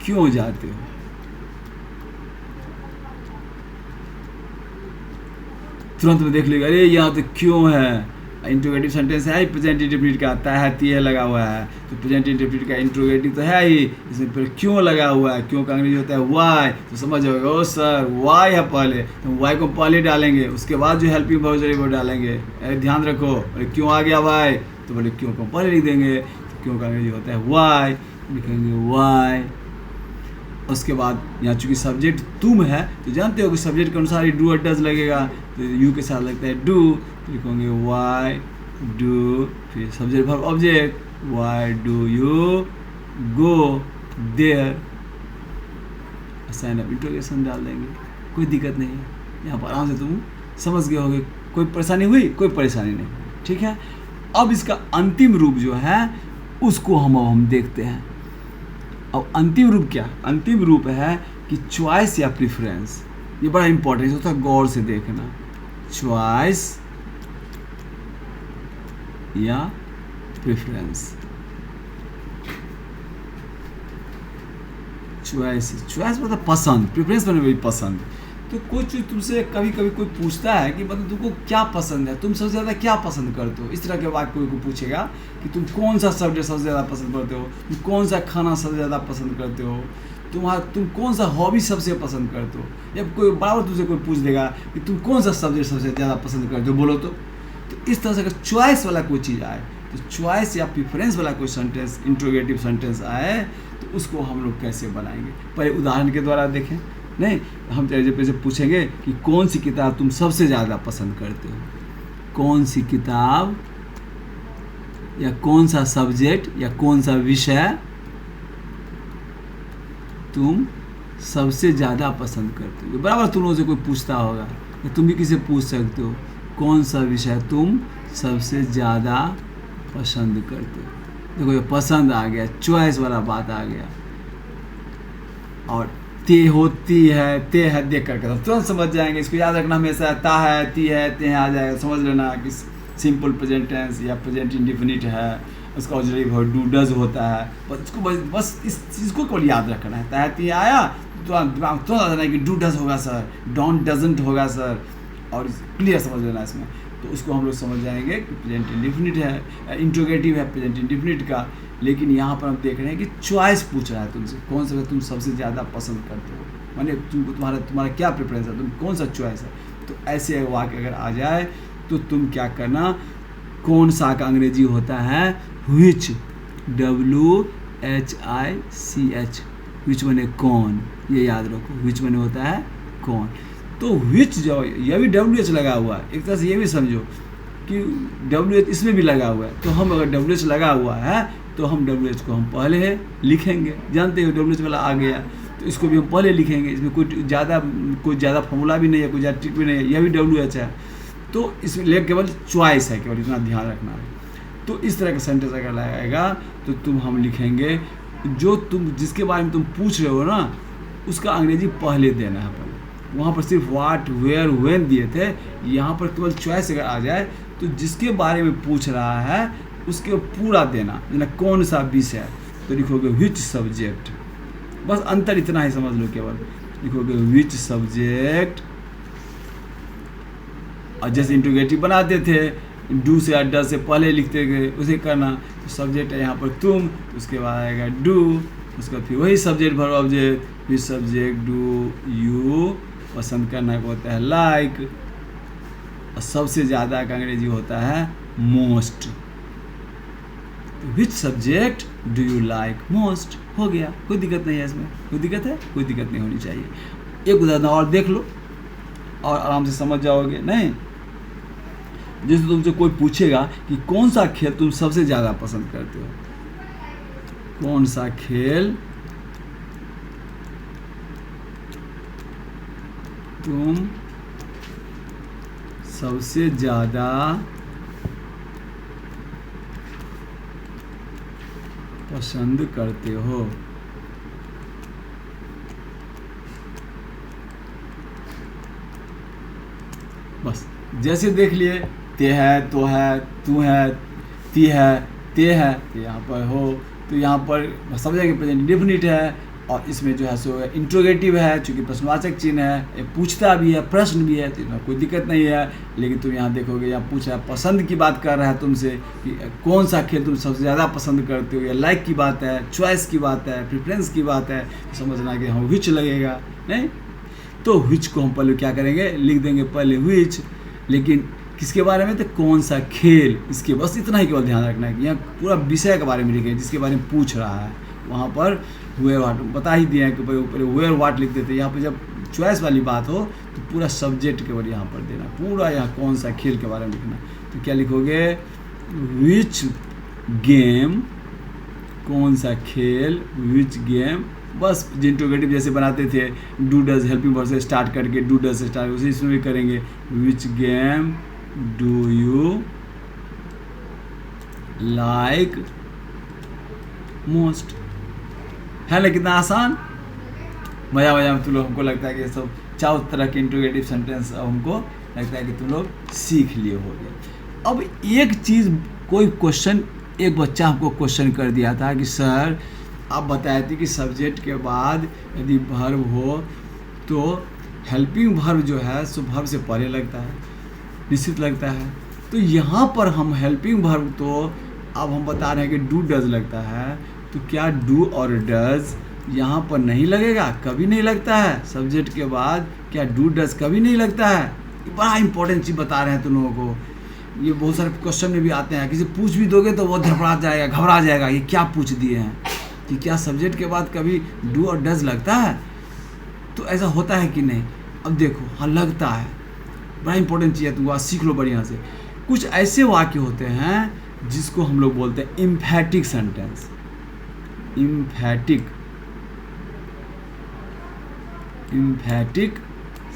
Speaker 1: क्यों जाते हो। तुरंत में देख लेगा, अरे यहाँ तो क्यों है, इंट्रोगेटिव सेंटेंस है ही, प्रेजेंट इंडेफिनिट का आता है, ती है लगा हुआ है, तो प्रेजेंट इंडेफिनिट का इंट्रोगेटिव तो है ही, इसमें फिर क्यों लगा हुआ है, क्यों का अंग्रेजी होता है वाई। तो समझ जाओगे, ओ सर वाई है पहले, तो वाई को पहले डालेंगे, उसके बाद जो हेल्पिंग वर्ब वो डालेंगे। अरे ध्यान रखो, अरे क्यों आ गया वाई, तो बोले क्यों को पहले लिख देंगे। तो क्यों का अंग्रेजी होता है वाई, लिखेंगे वाई। उसके बाद यहाँ चूँकि सब्जेक्ट तुम है तो जानते हो कि सब्जेक्ट के अनुसार ही डू और डज लगेगा, तो यू के साथ लगता है डू, तो लिखोगे वाई डू, फिर subject verb object, why do you go there, sign of interrogation डाल देंगे। कोई दिक्कत नहीं है, यहाँ पर आराम से तुम समझ गए होगे। कोई परेशानी हुई? कोई परेशानी नहीं, ठीक है। अब इसका अंतिम रूप जो है उसको हम देखते हैं। अब अंतिम रूप क्या? अंतिम रूप है कि चॉइस या प्रेफरेंस। ये बड़ा इंपॉर्टेंट होता है, गौर से देखना। चॉइस या प्रेफरेंस, चॉइस मतलब पसंद, प्रेफरेंस मतलब वही पसंद। तो कोई चीज़ तुमसे कभी कभी कोई पूछता है कि मतलब तुमको क्या पसंद है, तुम सबसे ज़्यादा क्या पसंद करते हो, इस तरह के वाक्य कोई को पूछेगा कि तुम कौन सा सब्जेक्ट सबसे ज़्यादा पसंद करते हो, तुम कौन सा खाना सबसे ज़्यादा पसंद करते हो, तुम कौन सा हॉबी सबसे पसंद करते हो, या कोई बराबर तुमसे कोई पूछ देगा कि तुम कौन सा सब्जेक्ट सबसे ज़्यादा पसंद करते हो, बोलो तो इस तरह से अगर चॉइस वाला कोई चीज़ आए, तो चॉइस या प्रेफरेंस वाला कोई सेंटेंस, इंट्रोगेटिव सेंटेंस आए, तो उसको हम लोग कैसे बनाएंगे। पहले उदाहरण के द्वारा देखें। नहीं, हम जैसे पूछेंगे कि कौन सी किताब तुम सबसे ज़्यादा पसंद करते हो, कौन सी किताब या कौन सा सब्जेक्ट या कौन सा विषय तुम सबसे ज़्यादा पसंद करते हो। बराबर तुम लोगों से कोई पूछता होगा, या तुम भी किसी पूछ सकते हो कौन सा विषय तुम सबसे ज़्यादा पसंद करते हो। देखो ये पसंद आ गया, चॉइस वाला बात आ गया। और ते होती है, ते है देख करके तुरंत समझ जाएंगे। इसको याद रखना हमेशा, ता है, ती है, ते है आ जाएगा, समझ लेना कि सिंपल प्रेजेंट टेंस या प्रेजेंट इंडेफिनिट है, उसका ऑक्सिलरी वर्ब डू डज होता है। बस इस चीज़ को केवल याद रखना है। ता है, ती आया तो दिमाग तुरंत आ जाना है कि डू डज होगा सर, डोंट डजंट होगा सर, और क्लियर समझ लेना इसमें। तो उसको हम लोग समझ जाएंगे कि प्रेजेंट इंडेफिनिट है, इंट्रोगेटिव है प्रेजेंट इंडेफिनिट का। लेकिन यहाँ पर हम देख रहे हैं कि चॉइस पूछ रहा है तुमसे, कौन सा तुम सबसे ज़्यादा पसंद करते हो, माने तुम्हारा क्या प्रेफरेंस है, तुम कौन सा चॉइस है। तो ऐसे वाक्य अगर आ जाए तो तुम क्या करना, कौन सा का अंग्रेजी होता है which, WHICH, which माने कौन, ये याद रखो, which माने होता है कौन। तो which जो ये भी WH लगा हुआ है, एक तरह से ये भी समझो कि WH इसमें भी लगा हुआ है। तो हम अगर WH लगा हुआ है तो हम WH को हम पहले लिखेंगे, जानते हो WH वाला आ गया तो इसको भी हम पहले लिखेंगे। इसमें कोई ज़्यादा फॉर्मूला भी नहीं है, कोई ज़्यादा ट्रिक भी नहीं है, यह भी WH है। तो इसमें लेकिन केवल चॉइस है, केवल इतना ध्यान रखना है। तो इस तरह का सेंटेंस अगर लगाएगा तो हम लिखेंगे जो तुम जिसके बारे में तुम पूछ रहे हो ना, उसका अंग्रेजी पहले देना है। पहले वहाँ पर सिर्फ वाट, वेयर, व्हेन दिए थे, यहाँ पर केवल चॉइस अगर आ जाए तो जिसके बारे में पूछ रहा है उसके पूरा देना। जैसे कौन सा विषय तो लिखोगे विच सब्जेक्ट, बस अंतर इतना ही समझ लो, केवल लिखोगे विच सब्जेक्ट। और जैसे इंट्रोगेटिव बनाते थे, डू से या डज से पहले लिखते गए, उसे करना। तो सब्जेक्ट है यहाँ पर तुम, तो उसके बाद आएगा डू, उसका फिर वही सब्जेक्ट वर्ब ऑब्जेक्ट, फिर सब्जेक्ट डू यू, पसंद करना को होता है लाइक, और सबसे ज़्यादा का अंग्रेजी होता है most. Which subject do you like most, हो गया, कोई दिक्कत नहीं है इसमें, कोई दिक्कत है, कोई दिक्कत नहीं होनी चाहिए। एक उदाहरण और देख लो और आराम से समझ जाओगे। नहीं, जैसे तुमसे कोई पूछेगा कि कौन सा खेल तुम सबसे ज़्यादा पसंद करते हो, कौन सा खेल तुम सबसे ज़्यादा पसंद करते हो। बस जैसे देख लिए, ते है, तो है, तू है, ती है, ते है, तो यहाँ पर हो, तो यहाँ पर समझेंगे प्रेजेंट इंडेफिनिट है, और इसमें जो है सो इंट्रोगेटिव है, चूँकि प्रश्नवाचक चिन्ह है, पूछता भी है, प्रश्न भी है, तो इसमें कोई दिक्कत नहीं है। लेकिन तुम यहाँ देखोगे, यहाँ पूछ रहा है, पसंद की बात कर रहा है तुमसे कि कौन सा खेल तुम सबसे ज़्यादा पसंद करते हो, या लाइक की बात है, चॉइस की बात है, प्रेफरेंस की बात है, तो समझना कि हाँ विच लगेगा। नहीं, तो विच को हम पहले क्या करेंगे, लिख देंगे पहले विच, लेकिन किसके बारे में, तो कौन सा खेल, इसके बस इतना ही केवल ध्यान रखना है कि यहाँ पूरा विषय के बारे में लिखें जिसके बारे में पूछ रहा है। वहाँ पर वेयर वाट बता ही दिया है कि ऊपर वेयर वाट लिख देते हैं। यहाँ पर जब चॉइस वाली बात हो तो पूरा सब्जेक्ट केवल यहाँ पर देना, पूरा यहाँ कौन सा खेल के बारे में लिखना। तो क्या लिखोगे, विच गेम, कौन सा खेल, विच गेम, बस इंट्रोगेटिव जैसे बनाते थे, डू डज हेल्पिंग वर्ब से स्टार्ट करके डू डज से स्टार्ट, उसे इसमें भी करेंगे, which game do you like most. है ना कितना आसान, मज़ा में तुम लोग, हमको लगता है कि सब चारों तरह के इंट्रोगेटिव सेंटेंस अब हमको लगता है कि तुम लोग सीख लिए होगे। अब एक चीज़, कोई क्वेश्चन, एक बच्चा हमको क्वेश्चन कर दिया था कि सर आप बताए थे कि सब्जेक्ट के बाद यदि वर्ब हो तो हेल्पिंग वर्ब जो है सो वर्ब से पहले लगता है, निश्चित लगता है। तो यहाँ पर हम हेल्पिंग वर्ब तो अब हम बता रहे हैं कि डू डज लगता है, तो क्या डू और डज यहाँ पर नहीं लगेगा? कभी नहीं लगता है। सब्जेक्ट के बाद क्या डू डज कभी नहीं लगता है? ये बड़ा इंपॉर्टेंट चीज़ बता रहे हैं तुम लोगों को। ये बहुत सारे क्वेश्चन में भी आते हैं, किसी पूछ भी दोगे तो वो धड़फड़ा जाएगा, घबरा जाएगा, ये क्या पूछ दिए हैं कि क्या सब्जेक्ट के बाद कभी डू और डज लगता है? तो ऐसा होता है कि नहीं? अब देखो, हाँ लगता है। बड़ा इंपॉर्टेंट चीज़ है, तुम सीख लो बढ़िया से। कुछ ऐसे वाक्य होते हैं जिसको हम लोग बोलते हैं इम्फैटिक सेंटेंस। इम्फैटिक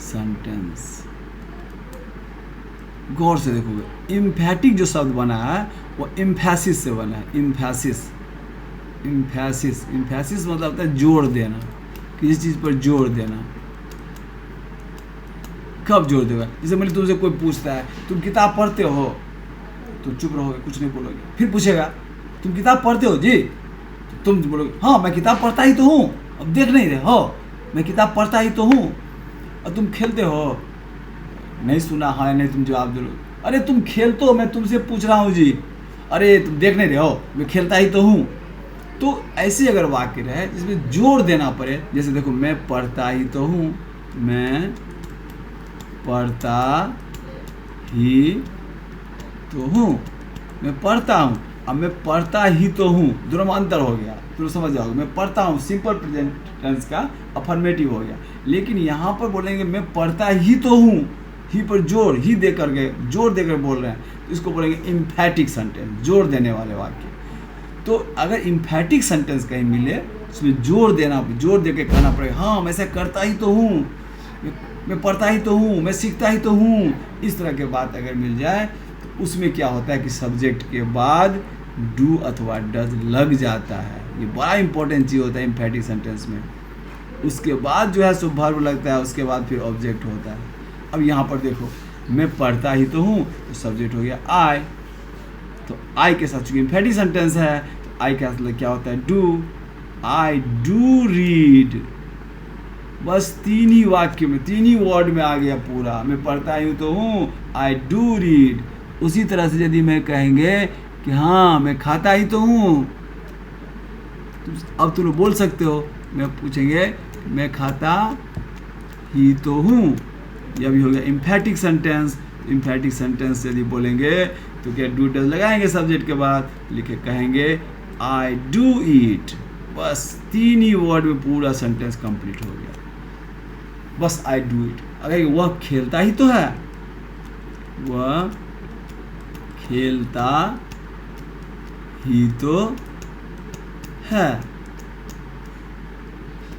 Speaker 1: सेंटेंस, गौर से देखोगे। इम्फैटिक जो शब्द बना है वो एम्फेसिस से बना है। इम्फेसिस मतलब होता है जोर देना, किसी चीज़ पर जोर देना। कब जोर देगा? जैसे मान ली तुमसे कोई पूछता है तुम किताब पढ़ते हो, तो चुप रहोगे, कुछ नहीं बोलोगे। फिर पूछेगा तुम किताब पढ़ते हो जी, तो तुम बोलोगे हाँ मैं किताब पढ़ता ही तो हूँ। अब देख नहीं रहे हो, मैं किताब पढ़ता ही तो हूँ। और तुम खेलते हो, नहीं सुना हाँ नहीं, तुम जवाब दो, अरे तुम खेलते हो, मैं तुमसे पूछ रहा हूँ जी। अरे तुम देख नहीं रहे हो, मैं खेलता ही तो हूँ। तो ऐसे अगर वाक्य रहे जिसमें जोर देना पड़े, जैसे देखो मैं पढ़ता ही तो हूँ, मैं पढ़ता ही तो हूँ, मैं पढ़ता हूँ। अब मैं पढ़ता ही तो हूँ, दोनों में अंतर हो गया, तो समझ जाओगे। मैं पढ़ता हूँ सिंपल प्रेजेंट टेंस का अफर्मेटिव हो गया, लेकिन यहाँ पर बोलेंगे मैं पढ़ता ही तो हूँ, ही पर जोर, ही दे करके जोर देकर बोल रहे हैं, तो इसको बोलेंगे इम्फैटिक सेंटेंस, जोर देने वाले वाक्य। तो अगर इम्फैटिक सेंटेंस कहीं मिले उसमें जोर देना, जोर दे के कहना पड़ेगा हाँ मैं ऐसा करता ही तो हूँ, मैं पढ़ता ही तो हूँ, मैं सीखता ही तो हूँ। इस तरह के बात अगर मिल जाए तो उसमें क्या होता है कि सब्जेक्ट के बाद डू अथवा डज लग जाता है। ये बड़ा इंपॉर्टेंट चीज़ होता है इम्फैटिक सेंटेंस में। उसके बाद जो है सो वर्ब लगता है, उसके बाद फिर ऑब्जेक्ट होता है। अब यहाँ पर देखो मैं पढ़ता ही तो हूँ, तो सब्जेक्ट हो गया आई। तो आई के साथ चूंकि इम्फैटिक सेंटेंस है तो आई का मतलब क्या होता है डू। आई डू रीड, बस तीन ही वाक्य में, तीन ही वर्ड में आ गया पूरा। मैं पढ़ता ही तो हूँ, आई डू रीड। उसी तरह से यदि मैं कहेंगे कि हाँ मैं खाता ही तो हूँ, अब तुम बोल सकते हो, मैं पूछेंगे मैं खाता ही तो हूँ, यह भी हो गया इम्फैटिक सेंटेंस। इम्फैटिक सेंटेंस यदि बोलेंगे तो क्या डू डज लगाएंगे सब्जेक्ट के बाद, लिखे कहेंगे आई डू ईट। बस तीन ही वर्ड में पूरा सेंटेंस कंप्लीट हो गया, बस आई डू इट। अगर वह खेलता ही तो है, वह खेलता ही तो है।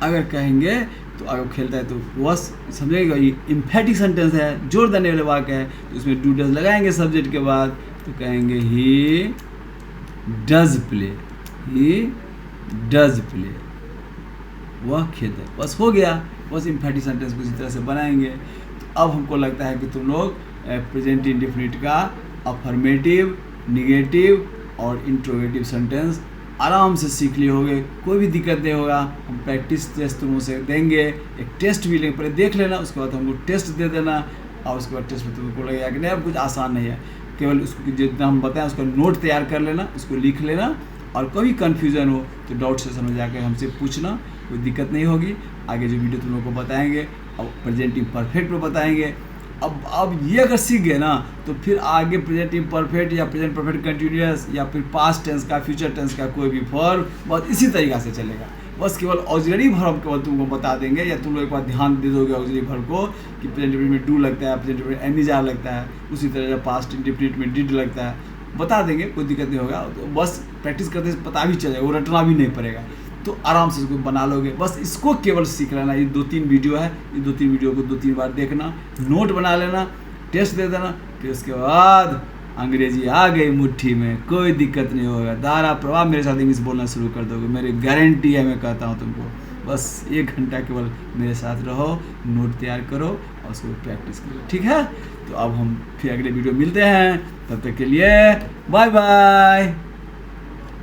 Speaker 1: अगर कहेंगे तो अगर खेलता है तो वह समझेगा ये इम्फैटिक सेंटेंस है, जोर देने वाले वाक्य है, तो इसमें डू डज लगाएंगे सब्जेक्ट के बाद, तो कहेंगे he does play, he does play, वह खेलता है। बस हो गया, बस इम्फैटिक सेंटेंस को इसी तरह से बनाएंगे। तो अब हमको लगता है कि तुम लोग प्रेजेंट इंडेफिनिट का अफर्मेटिव, निगेटिव और इंट्रोगेटिव सेंटेंस आराम से सीख लिए होगे, कोई भी दिक्कत नहीं होगा। हम प्रैक्टिस टेस्ट तुम से देंगे, एक टेस्ट भी लेंगे, पहले देख लेना, उसके बाद हमको टेस्ट दे देना, और उसके बाद टेस्ट में तुमको लगेगा कि नहीं अब कुछ आसान नहीं है, केवल उसको जितना हम बताएं उसका नोट तैयार कर लेना, उसको लिख लेना, और कोई कन्फ्यूज़न हो तो डाउट सेशन में जाकर हमसे पूछना, कोई दिक्कत नहीं होगी। आगे जो वीडियो तुम लोग को बताएंगे अब प्रेजेंट इम्परफेक्ट में बताएंगे। अब ये अगर सीख गए ना तो फिर आगे प्रेजेंट इम्परफेक्ट या प्रेजेंट परफेक्ट कंटिन्यूअस या फिर पास्ट टेंस का, फ्यूचर टेंस का कोई भी फॉर्म बहुत इसी तरीक़ा से चलेगा। बस केवल ऑक्सिलरी वर्ब केवल तुमको बता देंगे, या तुम लोग एक बार ध्यान दे दोगे ऑक्सिलरी वर्ब को कि प्रेजेंट इंडेफिनिट में डू लगता है, प्रेजेंट इंडेफिनिट में एम लगता है, उसी तरह पास्ट इंडेफिनिट में डिड लगता है, बता देंगे, कोई दिक्कत नहीं होगा। तो बस प्रैक्टिस करते पता भी चलेगा, वो रटना भी नहीं पड़ेगा, तो आराम से इसको बना लोगे। बस इसको केवल सीख लेना। ये 2-3 वीडियो है, ये 2-3 वीडियो को 2-3 बार देखना, नोट बना लेना, टेस्ट दे देना, फिर उसके बाद अंग्रेजी आ गई मुट्ठी में, कोई दिक्कत नहीं होगा। धारा प्रवाह मेरे साथ इंग्लिश बोलना शुरू कर दोगे, मेरी गारंटी है, मैं कहता हूँ तुमको। बस 1 घंटा केवल मेरे साथ रहो, नोट तैयार करो और उसको प्रैक्टिस करो, ठीक है। तो अब हम फिर अगले वीडियो मिलते हैं, तब तक के लिए बाय बाय।